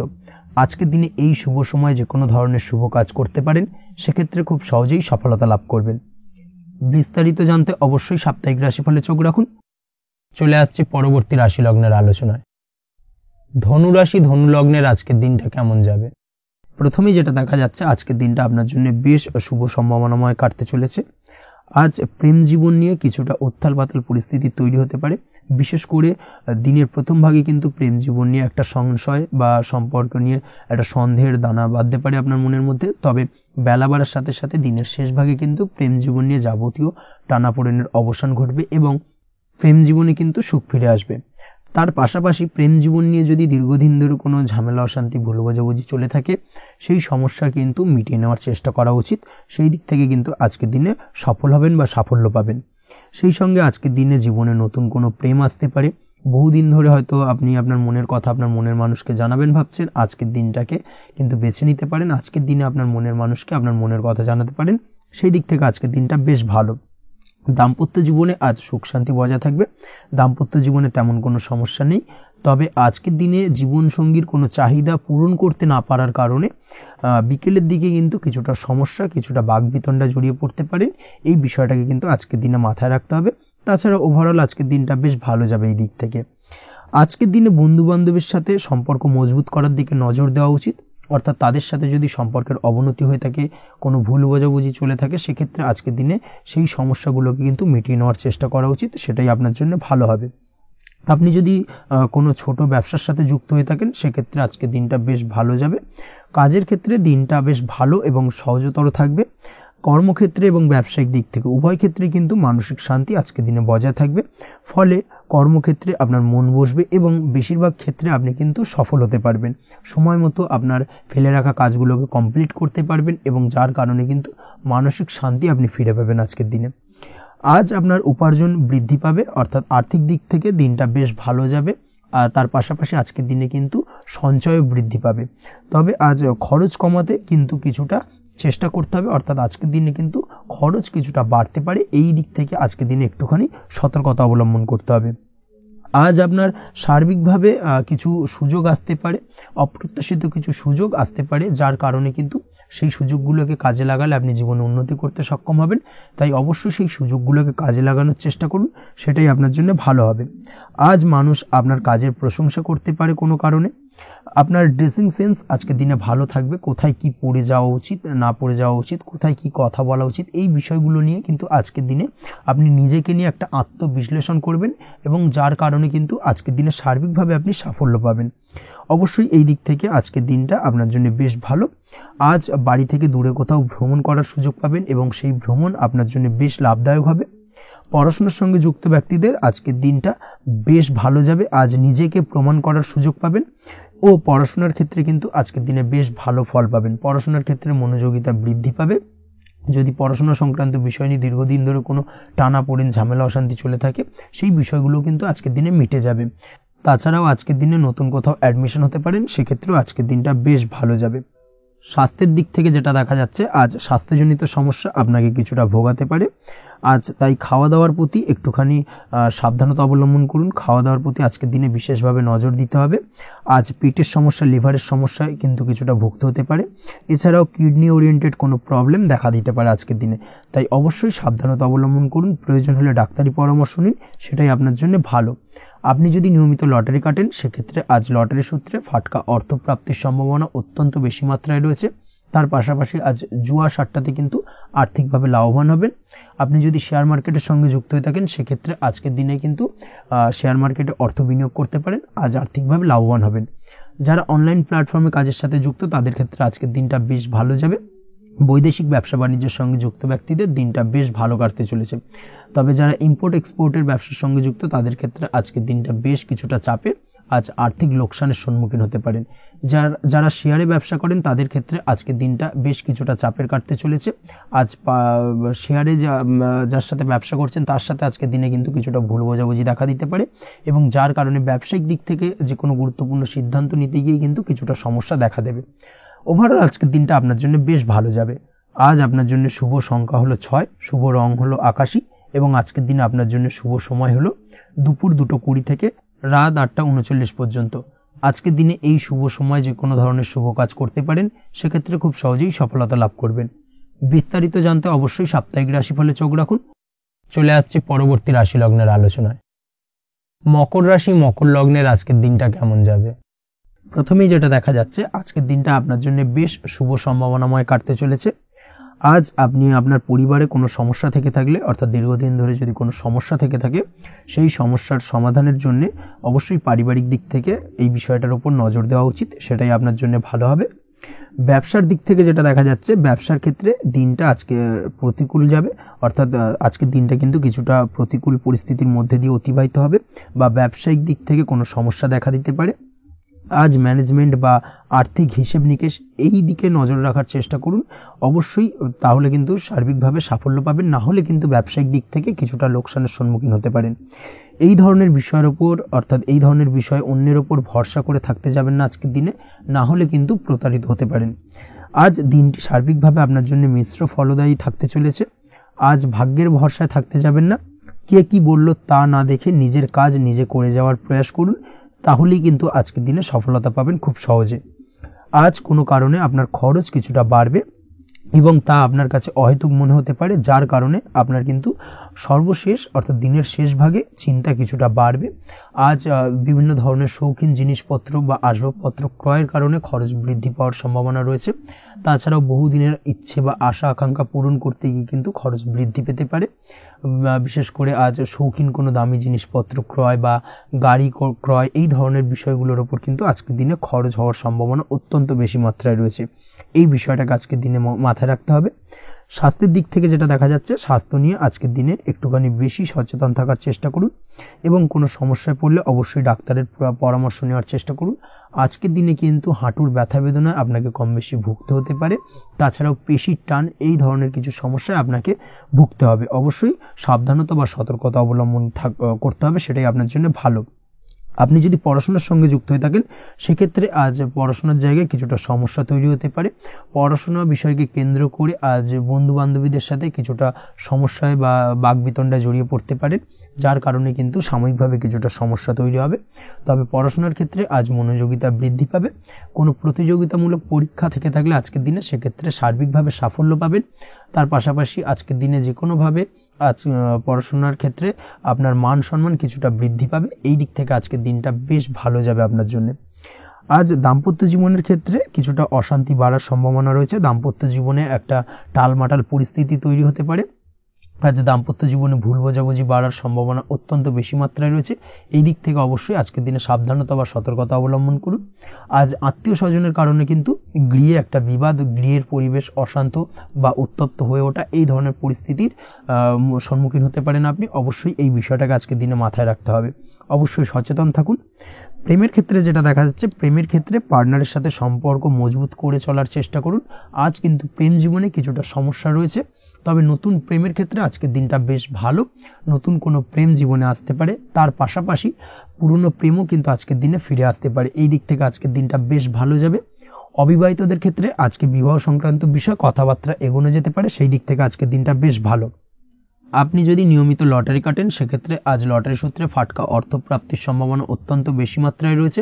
আজকের দিনে এই শুভ সময় যে কোনো ধরনের শুভ কাজ করতে পারেন, সেক্ষেত্রে খুব সহজেই সফলতা লাভ করবেন। বিস্তারিত জানতে অবশ্যই সাপ্তাহিক রাশিফলে চোখ রাখুন। চলে আসছে পরবর্তী রাশি লগ্নের আলোচনায়। ধনু রাশি, ধনু লগ্নের আজকের দিনটা কেমন যাবে? প্রথমেই যেটা দেখা যাচ্ছে, আজকের দিনটা আপনার জন্য বেশ শুভ সম্ভাবনাময় কাটতে চলেছে। আজ প্রেম জীবন নিয়ে কিছুটা উত্থাল পাতাল পরিস্থিতি তৈরি হতে পারে। বিশেষ করে দিনের প্রথম ভাগে কিন্তু প্রেম জীবন নিয়ে একটা সংশয় বা সম্পর্ক নিয়ে একটা সন্দেহের দানা বাঁধতে পারে আপনার মনের মধ্যে। তবে বেলা বাড়ার সাথে সাথে দিনের শেষ ভাগে কিন্তু প্রেম জীবন নিয়ে যাবতীয় টানাপোড়েনের অবসান ঘটবে এবং প্রেম জীবনে কিন্তু সুখ ফিরে আসবে। তার পাশাপাশি প্রেম জীবন নিয়ে যদি দীর্ঘদিন ধরে কোনো ঝামেলা, অশান্তি, ভুল বোঝাবুঝি চলে থাকে, সেই সমস্যা কিন্তু মিটিয়ে নেওয়ার চেষ্টা করা উচিত। সেই দিক থেকে কিন্তু আজকের দিনে সফল হবেন বা সাফল্য পাবেন। সেই সঙ্গে আজকের দিনে জীবনে নতুন কোনো প্রেম আসতে পারে। বহুদিন ধরে হয়তো আপনি আপনার মনের কথা আপনার মনের মানুষকে জানাবেন ভাবছেন, আজকের দিনটাকে কিন্তু বেছে নিতে পারেন। আজকের দিনে আপনার মনের মানুষকে আপনার মনের কথা জানাতে পারেন। সেই দিক থেকে আজকের দিনটা বেশ ভালো। দাম্পত্য জীবনে আজ সুখ শান্তি বজায় থাকবে। দাম্পত্য জীবনে তেমন কোনো সমস্যা নেই। তবে আজকের দিনে জীবনসঙ্গীর কোনো চাহিদা পূরণ করতে না পারার কারণে বিকেলের দিকে কিন্তু কিছুটা সমস্যা, কিছুটা বাগবিতণ্ডা জড়িয়ে পড়তে পারেন। এই বিষয়টাকে কিন্তু আজকের দিনে মাথায় রাখতে হবে। তাছাড়া ওভারঅল আজকের দিনটা বেশ ভালো যাবে এই দিক থেকে। আজকের দিনে বন্ধু বান্ধবের সাথে সম্পর্ক মজবুত করার দিকে নজর দেওয়া উচিত। অর্থাৎ তাদের সাথে যদি সম্পর্কের অবনতি হয়ে থাকে, কোনো ভুল বোঝাবুঝি চলে থাকে, সেক্ষেত্রে আজকের দিনে সেই সমস্যাগুলোকে কিন্তু মিটিয়ে নেওয়ার চেষ্টা করা উচিত। সেটাই আপনার জন্য ভালো হবে। আপনি যদি কোনো ছোট ব্যবসার সাথে যুক্ত হয়ে থাকেন, সেক্ষেত্রে আজকের দিনটা বেশ ভালো যাবে। কাজের ক্ষেত্রে দিনটা বেশ ভালো এবং সহজতর থাকবে। কর্মক্ষেত্রে এবং ব্যবসায়িক দিক থেকে উভয় ক্ষেত্রে কিন্তু মানসিক শান্তি আজকের দিনে বজায় থাকবে। ফলে কর্মক্ষেত্রে আপনার মন বসবে এবং বেশিরভাগ ক্ষেত্রে আপনি কিন্তু সফল হতে পারবেন। সময় মতো আপনার ফেলে রাখা কাজগুলোকে কমপ্লিট করতে পারবেন এবং যার কারণে কিন্তু মানসিক শান্তি আপনি ফিরে পাবেন আজকের দিনে। আজ আপনার উপার্জন বৃদ্ধি পাবে, অর্থাৎ আর্থিক দিক থেকে দিনটা বেশ ভালো যাবে। আর তার পাশাপাশি আজকের দিনে কিন্তু সঞ্চয় বৃদ্ধি পাবে। তবে আজ খরচ কমাতে কিন্তু কিছুটা চেষ্টা করতে হবে, অর্থাৎ আজকের দিনে কিন্তু খরচ কিছুটা বাড়তে পারে, এই দিক থেকে আজকের দিনে একটুখানি সতর্কতা অবলম্বন করতে হবে। আজ আপনার সার্বিকভাবে কিছু সুযোগ আসতে পারে, অপ্রত্যাশিত কিছু সুযোগ আসতে পারে, যার কারণে কিন্তু সেই সুযোগগুলোকে কাজে লাগালে আপনি জীবনে উন্নতি করতে সক্ষম হবেন। তাই অবশ্যই সেই সুযোগগুলোকে কাজে লাগানোর চেষ্টা করুন, সেটাই আপনার জন্য ভালো হবে। আজ মানুষ আপনার কাজের প্রশংসা করতে পারে কোনো কারণে। আপনার ড্রেসিং সেন্স আজকের দিনে ভালো থাকবে, কোথায় কি পরে যাওয়া উচিত না পরে যাওয়া উচিত, কোথায় কি কথা বলা উচিত, এই বিষয়গুলো নিয়ে কিন্তু আজকের দিনে আপনি নিজেকে নিয়ে একটা আত্মবিশ্লেষণ করবেন, এবং যার কারণে কিন্তু আজকের দিনে সার্বিকভাবে আপনি সাফল্য পাবেন। অবশ্যই এই দিক থেকে আজকের দিনটা আপনার জন্য বেশ ভালো। আজ বাড়ি থেকে দূরে কোথাও ভ্রমণ করার সুযোগ পাবেন, এবং সেই ভ্রমণ আপনার জন্য বেশ লাভদায়ক হবে। পড়াশোনার সঙ্গে যুক্ত ব্যক্তিদের আজকের দিনটা বেশ ভালো যাবে। আজ নিজেকে প্রমাণ করার সুযোগ পাবেন, ও পড়াশোনার ক্ষেত্রে কিন্তু আজকের দিনে বেশ ভালো ফল পাবেন। পড়াশোনার ক্ষেত্রে মনোযোগিতা বৃদ্ধি পাবে। যদি পড়াশোনা সংক্রান্ত বিষয় নিয়ে দীর্ঘদিন ধরে কোনো টানাপোড়েন, ঝামেলা, অশান্তি চলে থাকে, সেই বিষয়গুলো কিন্তু আজকের দিনে মিটে যাবে। তাছাড়াও আজকের দিনে নতুন কোথাও অ্যাডমিশন হতে পারেন, সেক্ষেত্রেও আজকের দিনটা বেশ ভালো যাবে। স্বাস্থ্যের দিক থেকে যেটা দেখা যাচ্ছে, আজ স্বাস্থ্যজনিত সমস্যা আপনাকে কিছুটা ভোগাতে পারে। আজ তাই খাওয়া দাওয়ার প্রতি একটুখানি সাবধানতা অবলম্বন করুন। খাওয়া দাওয়ার প্রতি আজকের দিনে বিশেষভাবে নজর দিতে হবে। আজ পেটের সমস্যা, লিভারের সমস্যায় কিন্তু কিছুটা ভুগতে হতে পারে। এছাড়াও কিডনি ওরিয়েন্টেড কোনো প্রবলেম দেখা দিতে পারে আজকের দিনে, তাই অবশ্যই সাবধানতা অবলম্বন করুন। প্রয়োজন হলে ডাক্তারি পরামর্শ নিন, সেটাই আপনার জন্য ভালো। আপনি যদি নিয়মিত লটারি কাটেন, সেক্ষেত্রে আজ লটারি সূত্রে ফাটকা অর্থপ্রাপ্তির সম্ভাবনা অত্যন্ত বেশি মাত্রায় রয়েছে। তার পাশাপাশি আজ জুয়া সাট্টাতে কিন্তু আর্থিকভাবে লাভবান হবেন। আপনি যদি শেয়ার মার্কেটের সঙ্গে যুক্ত হয়ে থাকেন, সেক্ষেত্রে আজকের দিনে কিন্তু শেয়ার মার্কেটে অর্থ বিনিয়োগ করতে পারেন, আজ আর্থিকভাবে লাভবান হবেন। যারা অনলাইন প্ল্যাটফর্মে কাজের সাথে যুক্ত, তাদের ক্ষেত্রে আজকের দিনটা বেশ ভালো যাবে। বৈদেশিক ব্যবসা বাণিজ্যের সঙ্গে যুক্ত ব্যক্তিদের দিনটা বেশ ভালো কাটতে চলেছে। তবে যারা ইম্পোর্ট এক্সপোর্টের ব্যবসার সঙ্গে যুক্ত, তাদের ক্ষেত্রে আজকের দিনটা বেশ কিছুটা চাপের। আজ আর্থিক লোকসানের সম্মুখীন হতে পারেন। যারা শেয়ারে ব্যবসা করেন, তাদের ক্ষেত্রে আজকের দিনটা বেশ কিছুটা চাপের কাটতে চলেছে। আজ শেয়ারে যার সাথে ব্যবসা করছেন, তার সাথে আজকের দিনে কিন্তু কিছুটা ভুল বোঝাবুঝি দেখা দিতে পারে, এবং যার কারণে ব্যবসায়িক দিক থেকে যে কোনো গুরুত্বপূর্ণ সিদ্ধান্ত নিতে গিয়ে কিন্তু কিছুটা সমস্যা দেখা দেবে। ওভারঅল আজকের দিনটা আপনার জন্য বেশ ভালো যাবে। আজ আপনার জন্য শুভ সংখ্যা হলো 6, শুভ রং হলো আকাশী, এবং আজকের দিনে আপনার জন্য শুভ সময় হলো দুপুর 2:20 থেকে রাত 8:39 পর্যন্ত। আজকের দিনে এই শুভ সময় যে কোনো ধরনের শুভ কাজ করতে পারেন, সেক্ষেত্রে খুব সহজেই সফলতা লাভ করবেন। বিস্তারিত জানতে অবশ্যই সাপ্তাহিক রাশিফলে চোখ রাখুন। চলে আসছে পরবর্তী রাশি লগ্নের আলোচনায়। মকর রাশি, মকর লগ্নের আজকের দিনটা কেমন যাবে? প্রথমেই যেটা দেখা যাচ্ছে, আজকের দিনটা আপনার জন্য বেশ শুভ সম্ভাবনাময় কাটতে চলেছে। আজ আপনি আপনার পরিবারে কোনো সমস্যা থেকে থাকলে, অর্থাৎ দীর্ঘদিন ধরে যদি কোনো সমস্যা থেকে থাকে, সেই সমস্যার সমাধানের জন্য অবশ্যই পারিবারিক দিক থেকে এই বিষয়টার উপর নজর দেওয়া উচিত, সেটাই আপনার জন্য ভালো হবে। ব্যবসার দিক থেকে যেটা দেখা যাচ্ছে, ব্যবসার ক্ষেত্রে দিনটা আজকে প্রতিকূল যাবে, অর্থাৎ আজকের দিনটা কিন্তু কিছুটা প্রতিকূল পরিস্থিতির মধ্যে দিয়ে অতিবাহিত হবে, বা ব্যবসায়িক দিক থেকে কোনো সমস্যা দেখা দিতে পারে। আজ ম্যানেজমেন্ট বা আর্থিক হিসেব নিকেশ এই দিকে নজর রাখার চেষ্টা করুন অবশ্যই, তাহলে কিন্তু সার্বিকভাবে সাফল্য পাবেন। না হলে কিন্তু ব্যবসায়িক দিক থেকে কিছুটা লোকসানের সম্মুখীন হতে পারেন। এই ধরনের বিষয়ের উপর, অর্থাৎ এই ধরনের বিষয় অন্যের উপর ভরসা করে থাকতে যাবেন না আজকের দিনে, না হলে কিন্তু প্রতারিত হতে পারেন। আজ দিনটি সার্বিকভাবে আপনার জন্য মিশ্র ফলদায়ী থাকতে চলেছে। আজ ভাগ্যের ভরসায় থাকতে যাবেন না। কে কি বলল তা না দেখে নিজের কাজ নিজে করে যাওয়ার প্রয়াস করুন, তাহলেই কিন্তু আজকের দিনে সফলতা পাবেন খুব সহজে। আজ কোনো কারণে আপনার খরচ কিছুটা বাড়বে, এবং তা আপনার কাছে অহেতুক মনে হতে পারে, যার কারণে আপনার কিন্তু সর্বশেষ, অর্থাৎ দিনের শেষ ভাগে চিন্তা কিছুটা বাড়বে। আজ বিভিন্ন ধরনের শৌখিন জিনিসপত্র বা আসবাবপত্র ক্রয়ের কারণে খরচ বৃদ্ধি পাওয়ার সম্ভাবনা রয়েছে। তাছাড়াও বহুদিনের ইচ্ছে বা আশা আকাঙ্ক্ষা পূরণ করতে গিয়ে কিন্তু খরচ বৃদ্ধি পেতে পারে। বিশেষ করে আজ শৌখিন কোনো দামি জিনিসপত্র ক্রয় বা গাড়ি ক্রয়, এই ধরনের বিষয়গুলোর উপর কিন্তু আজকের দিনে খরচ হওয়ার সম্ভাবনা অত্যন্ত বেশি মাত্রায় রয়েছে। এই বিষয়টাকে আজকের দিনে মাথায় রাখতে হবে। স্বাস্থ্যের দিক থেকে যেটা দেখা যাচ্ছে, স্বাস্থ্য নিয়ে আজকের দিনে একটুখানি বেশি সচেতন থাকার চেষ্টা করুন, এবং কোনো সমস্যায় পড়লে অবশ্যই ডাক্তারের পরামর্শ নেওয়ার চেষ্টা করুন। আজকের দিনে কিন্তু হাঁটুর ব্যথা বেদনায় আপনাকে কম বেশি ভুগতে হতে পারে। তাছাড়াও পেশির টান, এই ধরনের কিছু সমস্যায় আপনাকে ভুগতে হবে। অবশ্যই সাবধানতা বা সতর্কতা অবলম্বন করতে হবে, সেটাই আপনার জন্য ভালো। আপনি যদি পড়াশোনার সঙ্গে যুক্ত হয়ে থাকেন সেক্ষেত্রে আজ পড়াশোনার জায়গায় কিছুটা সমস্যা তৈরি হতে পারে। পড়াশোনা বিষয়কে কেন্দ্র করে আজ বন্ধু বান্ধবীদের সাথে কিছুটা সমস্যায় বা বাকবিতণ্ডায় জড়িয়ে পড়তে পারেন, যার কারণে কিন্তু সাময়িকভাবে কিছুটা সমস্যা তৈরি হবে। তবে পড়াশোনার ক্ষেত্রে আজ মনোযোগিতা বৃদ্ধি পাবে। কোনো প্রতিযোগিতামূলক পরীক্ষা থেকে থাকলে আজকের দিনে সেক্ষেত্রে সার্বিকভাবে সাফল্য পাবেন। তার পাশাপাশি আজকের দিনে যে কোনোভাবে আজ পড়াশোনার ক্ষেত্রে আপনার মান সম্মান কিছুটা বৃদ্ধি পাবে। এই দিক থেকে আজকের দিনটা বেশ ভালো যাবে আপনার জন্য। আজ দাম্পত্য জীবনের ক্ষেত্রে কিছুটা অশান্তি বাড়ার সম্ভাবনা রয়েছে। দাম্পত্য জীবনে একটা টালমাটাল পরিস্থিতি তৈরি হতে পারে। আজ দাম্পত্য জীবনে ভুল বোঝাবুঝি বাড়ার সম্ভাবনা অত্যন্ত বেশি মাত্রায় রয়েছে। এই দিক থেকে অবশ্যই আজকের দিনে সাবধানতা বা সতর্কতা অবলম্বন করুন। আজ আত্মীয় স্বজনের কারণে কিন্তু গৃহে একটা বিবাদ, গৃহের পরিবেশ অশান্ত বা উত্তপ্ত হয়ে ওঠা, এই ধরনের পরিস্থিতির সম্মুখীন হতে পারেন আপনি। অবশ্যই এই বিষয়টাকে আজকের দিনে মাথায় রাখতে হবে। অবশ্যই সচেতন থাকুন। প্রেমের ক্ষেত্রে যেটা দেখা যাচ্ছে, প্রেমের ক্ষেত্রে পার্টনারের সাথে সম্পর্ক মজবুত করে চলার চেষ্টা করুন। আজ কিন্তু প্রেম জীবনে কিছুটা সমস্যা রয়েছে, তবে নতুন প্রেমের ক্ষেত্রে আজকের দিনটা বেশ ভালো। নতুন কোনো প্রেম জীবনে আসতে পারে। তার পাশাপাশি পুরনো প্রেমও কিন্তু আজকের দিনে ফিরে আসতে পারে। এই দিক থেকে আজকের দিনটা বেশ ভালো যাবে। অবিবাহিতদের ক্ষেত্রে আজকে বিবাহ সংক্রান্ত বিষয় কথাবার্তা এগোনো যেতে পারে। সেই দিক থেকে আজকের দিনটা বেশ ভালো। আপনি যদি নিয়মিত লটারি কাটেন সেক্ষেত্রে আজ লটারি সূত্রে ফাটকা অর্থপ্রাপ্তির সম্ভাবনা অত্যন্ত বেশি মাত্রায় রয়েছে।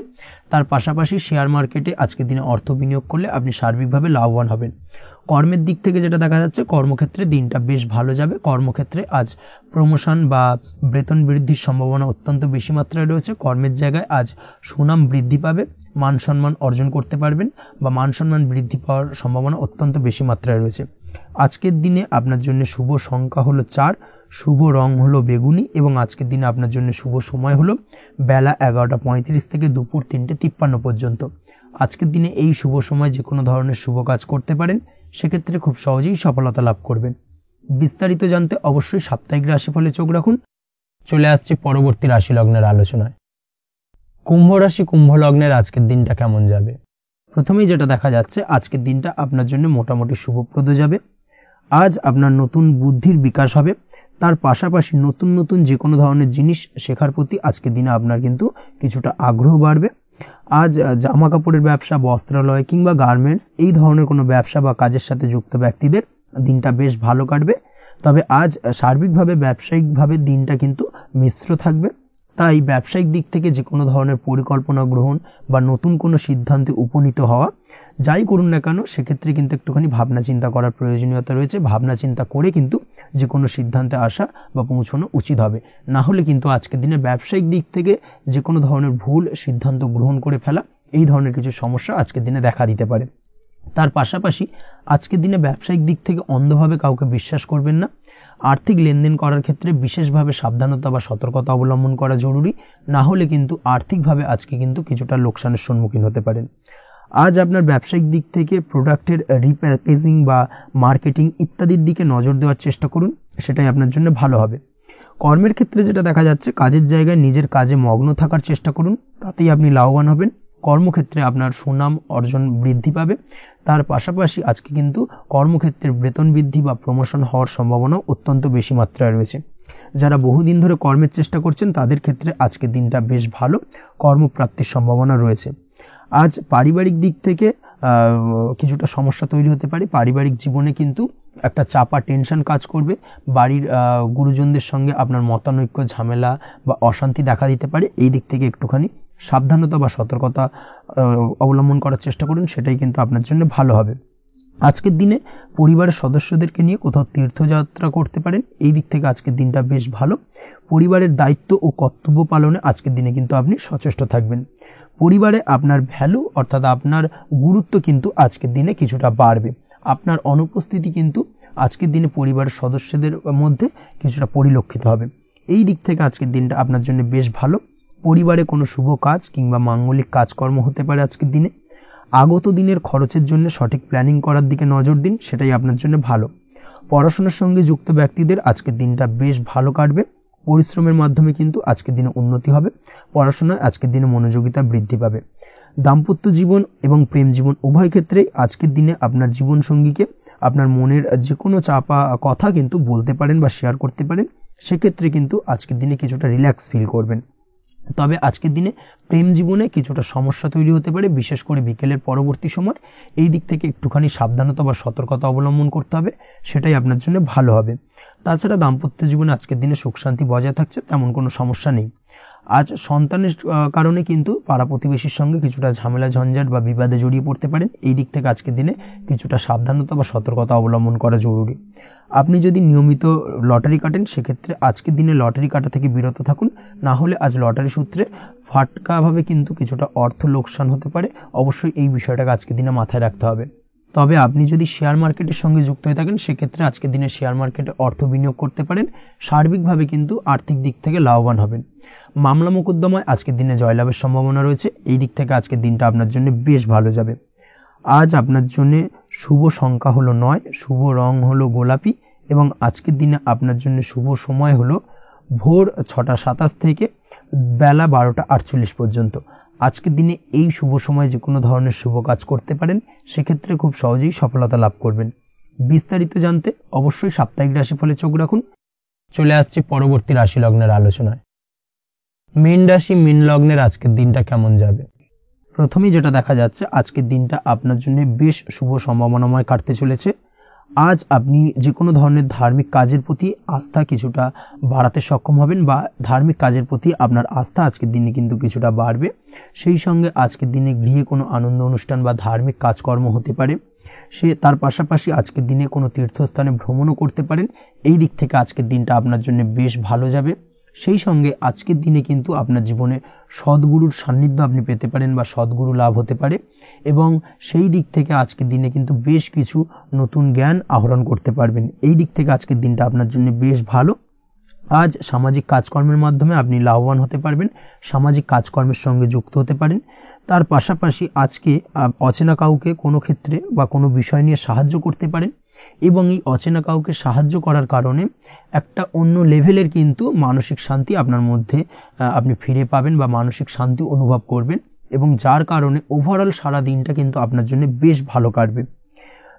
তার পাশাপাশি শেয়ার মার্কেটে আজকের দিনে অর্থ বিনিয়োগ করলে আপনি সার্বিকভাবে লাভবান হবেন। কর্মের দিক থেকে যেটা দেখা যাচ্ছে, কর্মক্ষেত্রে দিনটা বেশ ভালো যাবে। কর্মক্ষেত্রে আজ প্রমোশন বা বেতন বৃদ্ধির সম্ভাবনা অত্যন্ত বেশি মাত্রায় রয়েছে। কর্মের জায়গায় আজ সুনাম বৃদ্ধি পাবে, মান সম্মান অর্জন করতে পারবেন বা মান সম্মান বৃদ্ধি পাওয়ার সম্ভাবনা অত্যন্ত বেশি মাত্রায় রয়েছে। আজকের দিনে আপনার জন্য শুভ সংখ্যা হলো 4, শুভ রং হলো বেগুনি এবং আজকের দিনে আপনার জন্য শুভ সময় হলো বেলা 11:35 থেকে দুপুর 3:53 পর্যন্ত। আজকের দিনে এই শুভ সময় যে কোনো ধরনের শুভ কাজ করতে পারেন, সেক্ষেত্রে খুব সহজেই সফলতা লাভ করবেন। বিস্তারিত জানতে অবশ্যই সাপ্তাহিক রাশিফলে চোখ রাখুন। চলে আসছে পরবর্তী রাশি লগ্নের আলোচনায়। কুম্ভ রাশি, কুম্ভ লগ্নের আজকের দিনটা কেমন যাবে? প্রথমেই যেটা দেখা যাচ্ছে, আজকের দিনটা আপনার জন্য মোটামুটি শুভপ্রদ যাবে। আজ আপনার নতুন বুদ্ধির বিকাশ হবে। তার পাশাপাশি নতুন নতুন যে কোনো ধরনের জিনিস শেখার প্রতি আজকের দিনে আপনার কিন্তু কিছুটা আগ্রহ বাড়বে। আজ জামা কাপড়ের ব্যবসা, বস্ত্রালয় কিংবা গার্মেন্টস এই ধরনের কোনো ব্যবসা বা কাজের সাথে যুক্ত ব্যক্তিদের দিনটা বেশ ভালো কাটবে। তবে আজ সার্বিকভাবে ব্যবসায়িকভাবে দিনটা কিন্তু মিশ্র থাকবে। তাই ব্যবসায়িক দিক থেকে যে কোনো ধরনের পরিকল্পনা গ্রহণ বা নতুন কোনো সিদ্ধান্তে উপনীত হওয়া, যাই করুন না কেন সেক্ষেত্রে কিন্তু একটুখানি ভাবনা চিন্তা করার প্রয়োজনীয়তা রয়েছে। ভাবনা চিন্তা করে কিন্তু যে কোনো সিদ্ধান্তে আসা বা পৌঁছানো উচিত হবে। না হলে কিন্তু আজকের দিনে ব্যবসায়িক দিক থেকে যে কোনো ধরনের ভুল সিদ্ধান্ত গ্রহণ করে ফেলা, এই ধরনের কিছু সমস্যা আজকের দিনে দেখা দিতে পারে। তার পাশাপাশি আজকের দিনে ব্যবসায়িক দিক থেকে অন্ধভাবে কাউকে বিশ্বাস করবেন না। আর্থিক লেনদেন করার ক্ষেত্রে বিশেষভাবে সাবধানতা বা সতর্কতা অবলম্বন করা জরুরি। না হলে কিন্তু আর্থিকভাবে আজকে কিন্তু কিছুটা লোকসানের সম্মুখীন হতে পারেন। আজ আপনার ব্যবসায়িক দিক থেকে প্রোডাক্টের রিপ্যাকেজিং বা মার্কেটিং ইত্যাদির দিকে নজর দেওয়ার চেষ্টা করুন, সেটাই আপনার জন্য ভালো হবে। কর্মের ক্ষেত্রে যেটা দেখা যাচ্ছে, কাজের জায়গায় নিজের কাজে মগ্ন থাকার চেষ্টা করুন, তাতেই আপনি লাভবান হবেন। কর্মক্ষেত্রে আপনার সুনাম অর্জন বৃদ্ধি পাবে। তার পাশাপাশি আজকে কিন্তু কর্মক্ষেত্রে বেতন বৃদ্ধি বা প্রমোশন হওয়ার সম্ভাবনা অত্যন্ত বেশি মাত্রায় রয়েছে। যারা বহুদিন ধরে কর্মের চেষ্টা করছেন তাদের ক্ষেত্রে আজকের দিনটা বেশ ভালো, কর্মপ্রাপ্তির সম্ভাবনা রয়েছে। আজ পারিবারিক দিক থেকে কিছুটা সমস্যা তৈরি হতে পারে। পারিবারিক জীবনে কিন্তু একটা চাপা টেনশন কাজ করবে। বাড়ির গুরুজনদের সঙ্গে আপনার মতানৈক্য, ঝামেলা বা অশান্তি দেখা দিতে পারে। এই দিক থেকে একটুখানি সাবধানতা বা সতর্কতা অবলম্বন করার চেষ্টা করুন, সেটাই কিন্তু আপনার জন্য ভালো হবে। আজকের দিনে পরিবারের সদস্যদেরকে নিয়ে কোথাও তীর্থযাত্রা করতে পারেন। এই দিক থেকে আজকের দিনটা বেশ ভালো। পরিবারের দায়িত্ব ও কর্তব্য পালনে আজকের দিনে কিন্তু আপনি সচেষ্ট থাকবেন। পরিবারে আপনার ভ্যালু অর্থাৎ আপনার গুরুত্ব কিন্তু আজকের দিনে কিছুটা বাড়বে। আপনার অনুপস্থিতি কিন্তু আজকের দিনে পরিবারের সদস্যদের মধ্যে কিছুটা পরিলক্ষিত হবে। এই দিক থেকে আজকের দিনটা আপনার জন্য বেশ ভালো। পরিবারে কোনো শুভ কাজ কিংবা মাঙ্গলিক কাজকর্ম হতে পারে আজকের দিনে। আগত দিনের খরচের জন্য সঠিক প্ল্যানিং করার দিকে নজর দিন, সেটাই আপনার জন্য ভালো। পড়াশোনার সঙ্গে যুক্ত ব্যক্তিদের আজকের দিনটা বেশ ভালো কাটবে। পরিশ্রমের মাধ্যমে কিন্তু আজকের দিনে উন্নতি হবে। পড়াশোনায় আজকের দিনে মনোযোগিতা বৃদ্ধি পাবে। দাম্পত্য জীবন এবং প্রেম জীবন উভয় ক্ষেত্রেই আজকের দিনে আপনার জীবনসঙ্গীকে আপনার মনের যে কোনো চাপা কথা কিন্তু বলতে পারেন বা শেয়ার করতে পারেন। সেক্ষেত্রে কিন্তু আজকের দিনে কিছুটা রিল্যাক্স ফিল করবেন। তবে আজকের দিনে প্রেম জীবনে কিছুটা সমস্যা তৈরি হতে পারে, বিশেষ করে বিকেলের পরবর্তী সময়। এই দিক থেকে একটুখানি সাবধানতা বা সতর্কতা অবলম্বন করতে হবে, সেটাই আপনার জন্য ভালো হবে। তাছাড়া দাম্পত্য জীবনে আজকের দিনে সুখ শান্তি বজায় থাকছে, তেমন কোনো সমস্যা নেই। আজ সন্তানের কারণে কিন্তু পাড়া প্রতিবেশীর সঙ্গে কিছুটা ঝামেলা ঝঞ্ঝাট বা বিবাদে জড়িয়ে পড়তে পারেন। এই দিক থেকে আজকের দিনে কিছুটা সাবধানতা বা সতর্কতা অবলম্বন করা জরুরি। আপনি যদি নিয়মিত লটারি কাটেন, সেক্ষেত্রে আজকের দিনে লটারি কাটা থেকে বিরত থাকুন, না হলে আজ লটারি সূত্রে ফাটকাভাবে কিন্তু কিছুটা অর্থ লোকসান হতে পারে। অবশ্যই এই বিষয়টাকে আজকের দিনে মাথায় রাখতে হবে। তবে আপনি যদি শেয়ার মার্কেটের সঙ্গে যুক্ত হয়ে থাকেন, সেক্ষেত্রে আজকের দিনে শেয়ার মার্কেটে অর্থ বিনিয়োগ করতে পারেন। সার্বিকভাবে কিন্তু আর্থিক দিক থেকে লাভবান হবেন। মামলা মোকদ্দমায় আজকের দিনে জয়লাভের সম্ভাবনা রয়েছে। এই দিক থেকে আজকের দিনটা আপনার জন্য বেশ ভালো যাবে। আজ আপনার জন্য শুভ সংখ্যা হলো 9, শুভ রং হলো গোলাপি, এবং আজকের দিনে আপনার জন্য শুভ সময় হলো ভোর 6টা 27 থেকে বেলা 12টা 48 পর্যন্ত। আজকের দিনে এই শুভ সময় যে কোনো ধরনের শুভ কাজ করতে পারেন, সেক্ষেত্রে খুব সহজেই সফলতা লাভ করবেন। বিস্তারিত জানতে অবশ্যই সাপ্তাহিক রাশিফলে চোখ রাখুন। চলে আসছে পরবর্তী রাশি লগ্নের আলোচনায়। মীন রাশি, মীন লগ্নের আজকের দিনটা কেমন যাবে? প্রথমেই যেটা দেখা যাচ্ছে, আজকের দিনটা আপনার জন্য বেশ শুভ সম্ভাবনাময় কাটতে চলেছে। আজ আপনি যে কোনো ধরনের ধার্মিক কাজের প্রতি আস্থা কিছুটা বাড়াতে সক্ষম হবেন, বা ধার্মিক কাজের প্রতি আপনার আস্থা আজকের দিনে কিন্তু কিছুটা বাড়বে। সেই সঙ্গে আজকের দিনে গৃহে কোনো আনন্দ অনুষ্ঠান বা ধার্মিক কাজকর্ম হতে পারে। তার পাশাপাশি আজকের দিনে কোনো তীর্থস্থানে ভ্রমণও করতে পারেন। এই দিক থেকে আজকের দিনটা আপনার জন্য বেশ ভালো যাবে। সেই সঙ্গে আজকের দিনে কিন্তু আপনার জীবনে সদ্গুরুর সান্নিধ্য আপনি পেতে পারেন, বা সদ্গুরু লাভ হতে পারে, এবং সেই দিক থেকে আজকের দিনে কিন্তু বেশ কিছু নতুন জ্ঞান আহরণ করতে পারবেন। এই দিক থেকে আজকের দিনটা আপনার জন্য বেশ ভালো। আজ সামাজিক কাজকর্মের মাধ্যমে আপনি লাভবান হতে পারবেন, সামাজিক কাজকর্মের সঙ্গে যুক্ত হতে পারেন। তার পাশাপাশি আজকে অচেনা কাউকে কোনো ক্ষেত্রে বা কোনো বিষয় নিয়ে সাহায্য করতে পারেন, এবং এই অচেনা কাউকে সাহায্য করার কারণে একটা অন্য লেভেলের কিন্তু মানসিক শান্তি আপনার মধ্যে আপনি ফিরে পাবেন, বা মানসিক শান্তি অনুভব করবেন, এবং যার কারণে ওভারঅল সারা দিনটা কিন্তু আপনার জন্য বেশ ভালো কাটবে।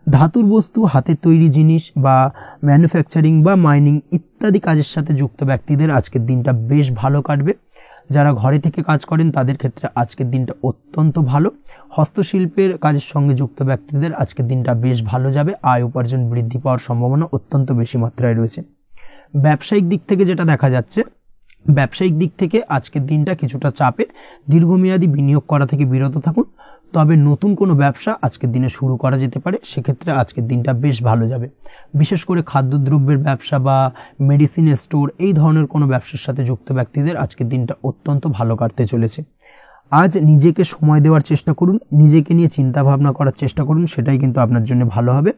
ধাতুর বস্তু, হাতের তৈরি জিনিস বা ম্যানুফ্যাকচারিং বা মাইনিং ইত্যাদি কাজের সাথে যুক্ত ব্যক্তিদের আজকের দিনটা বেশ ভালো কাটবে। যারা ঘরে থেকে কাজ করেন তাদের ক্ষেত্রে আজকের দিনটা অত্যন্ত ভালো। হস্তশিল্পের কাজের সঙ্গে যুক্ত ব্যক্তিদের আজকের দিনটা বেশ ভালো যাবে। আয় উপার্জন বৃদ্ধি পাওয়ার সম্ভাবনা অত্যন্ত বেশি মাত্রায় রয়েছে। ব্যবসায়িক দিক থেকে যেটা দেখা যাচ্ছে, ব্যবসায়িক দিক থেকে আজকের দিনটা কিছুটা চাপের। দীর্ঘমেয়াদী বিনিয়োগ করা থেকে বিরত থাকুন। তবে নতুন কোনো ব্যবসা আজকের দিনে শুরু করা যেতে পারে, সেক্ষেত্রে আজকের দিনটা বেশ ভালো যাবে। বিশেষ করে খাদ্যদ্রব্যের ব্যবসা বা মেডিসিন স্টোর, এই ধরনের কোনো ব্যবসার সাথে যুক্ত ব্যক্তিদের আজকের দিনটা অত্যন্ত ভালো কাটতে চলেছে। আজ নিজেকে সময় দেওয়ার চেষ্টা করুন, নিজেকে নিয়ে চিন্তা ভাবনা করার চেষ্টা করুন, সেটাই কিন্তু আপনার জন্য ভালো হবে।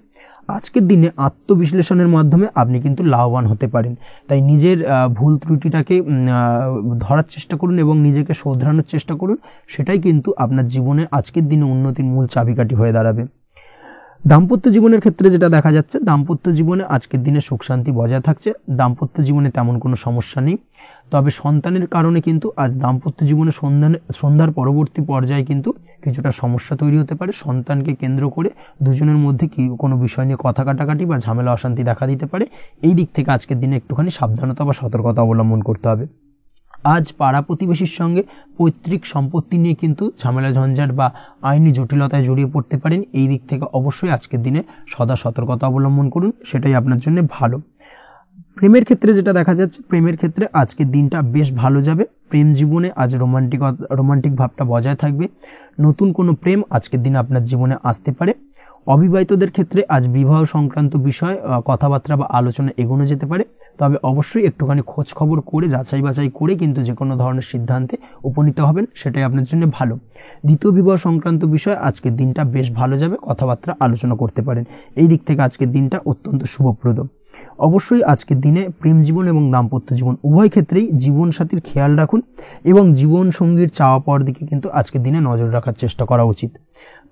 আজকের দিনে আত্মবিশ্লেষণের মাধ্যমে আপনি কিন্তু লাভবান হতে পারেন। তাই নিজের ভুল ত্রুটিটাকে ধরার চেষ্টা করুন এবং নিজেকে শোধরানোর চেষ্টা করুন, সেটাই কিন্তু আপনার জীবনে আজকের দিনে উন্নতির মূল চাবিকাঠি হয়ে দাঁড়াবে। দাম্পত্য জীবনের ক্ষেত্রে যেটা দেখা যাচ্ছে, দাম্পত্য জীবনে আজকের দিনে সুখ শান্তি বজায় থাকছে। দাম্পত্য জীবনে তেমন কোনো সমস্যা নেই। তবে সন্তানের কারণে কিন্তু আজ দাম্পত্য জীবনে সন্ধ্যার পরবর্তী পর্যায়ে কিন্তু কিছুটা সমস্যা তৈরি হতে পারে। সন্তানকে কেন্দ্র করে দুজনের মধ্যে কোনো বিষয় নিয়ে কথা কাটাকাটি বা ঝামেলা অশান্তি দেখা দিতে পারে। এই দিক থেকে আজকের দিনে একটুখানি সাবধানতা বা সতর্কতা অবলম্বন করতে হবে। আজ পাড়া প্রতিবেশীর সঙ্গে পৈতৃক সম্পত্তি নিয়ে কিন্তু ঝামেলা ঝঞ্ঝাট বা আইনি জটিলতায় জড়িয়ে পড়তে পারেন। এই দিক থেকে অবশ্যই আজকের দিনে সদা সতর্কতা অবলম্বন করুন, সেটাই আপনার জন্য ভালো। প্রেমের ক্ষেত্রে যেটা দেখা যাচ্ছে, প্রেমের ক্ষেত্রে আজকের দিনটা বেশ ভালো যাবে। প্রেম জীবনে আজ রোমান্টিক ভাবটা বজায় থাকবে। নতুন কোনো প্রেম আজকের দিনে আপনার জীবনে আসতে পারে। অবিবাহিতদের ক্ষেত্রে আজ বিবাহ সংক্রান্ত বিষয় কথাবার্তা বা আলোচনা এগোনো যেতে পারে। তবে অবশ্যই একটুখানি খোঁজ খবর করে যাচাই বাছাই করে কিন্তু যে কোনো ধরনের সিদ্ধান্তে উপনীত হবেন, সেটাই আপনার জন্য ভালো। দ্বিতীয় বিবাহ সংক্রান্ত বিষয় আজকের দিনটা বেশ ভালো যাবে, কথাবার্তা আলোচনা করতে পারেন। এই দিক থেকে আজকের দিনটা অত্যন্ত শুভপ্রদ। অবশ্যই আজকের দিনে প্রেম জীবন এবং দাম্পত্য জীবন উভয় ক্ষেত্রেই জীবনসাথীর খেয়াল রাখুন, এবং জীবন সঙ্গীর চাওয়া পাওয়ার দিকে কিন্তু আজকের দিনে নজর রাখার চেষ্টা করা উচিত।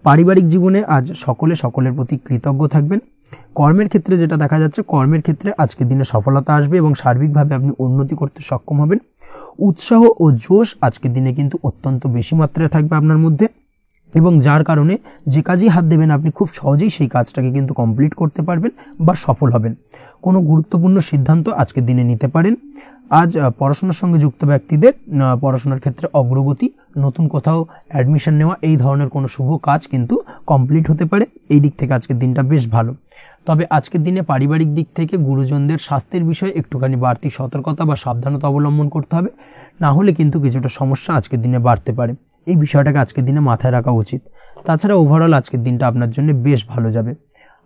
পারিবারিক জীবনে আজ সকলের প্রতি কৃতজ্ঞ থাকবেন। কর্মের ক্ষেত্রে যেটা দেখা যাচ্ছে, কর্মের ক্ষেত্রে আজকের দিনে সফলতা আসবে এবং সার্বিকভাবে আপনি উন্নতি করতে সক্ষম হবেন। উৎসাহ ও জোশ আজকের দিনে কিন্তু অত্যন্ত বেশি মাত্রায় থাকবে আপনার মধ্যে, এবং যার কারণে যে কাজেই হাত দেবেন আপনি খুব সহজেই সেই কাজটাকে কিন্তু কমপ্লিট করতে পারবেন বা সফল হবেন। কোনো গুরুত্বপূর্ণ সিদ্ধান্ত আজকের দিনে নিতে পারেন। আজ পড়াশোনার সঙ্গে যুক্ত ব্যক্তিদের পড়াশোনার ক্ষেত্রে অগ্রগতি, নতুন কোথাও অ্যাডমিশন নেওয়া, এই ধরনের কোনো শুভ কাজ কিন্তু কমপ্লিট হতে পারে। এই দিক থেকে আজকের দিনটা বেশ ভালো। তবে আজকের দিনে পারিবারিক দিক থেকে গুরুজনদের স্বাস্থ্যের বিষয়ে একটুখানি বাড়তি সতর্কতা বা সাবধানতা অবলম্বন করতে হবে, না হলে কিন্তু কিছুটা সমস্যা আজকের দিনে বাড়তে পারে। এই বিষয়টাকে আজকের দিনে মাথায় রাখা উচিত। তাছাড়া ওভারঅল আজকের দিনটা আপনার জন্য বেশ ভালো যাবে।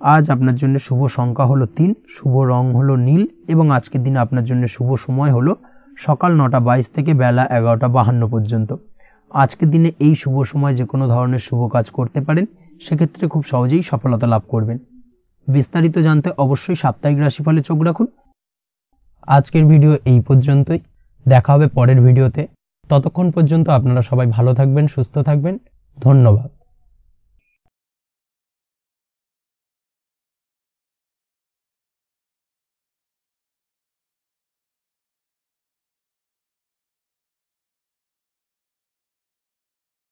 আজ আপনার জন্য শুভ সংখ্যা হলো 3, শুভ রং হলো নীল এবং আজকের দিনে আপনার জন্য শুভ সময় হলো সকাল 9:22 থেকে বেলা 11:52 পর্যন্ত। আজকের দিনে এই শুভ সময় যে কোনো ধরনের শুভ কাজ করতে পারেন, সেক্ষেত্রে খুব সহজেই সফলতা লাভ করবেন। বিস্তারিত জানতে অবশ্যই সাপ্তাহিক রাশিফলে চোখ রাখুন। আজকের ভিডিও এই পর্যন্তই, দেখা হবে পরের ভিডিওতে। ততক্ষণ পর্যন্ত আপনারা সবাই ভালো থাকবেন, সুস্থ থাকবেন। ধন্যবাদ।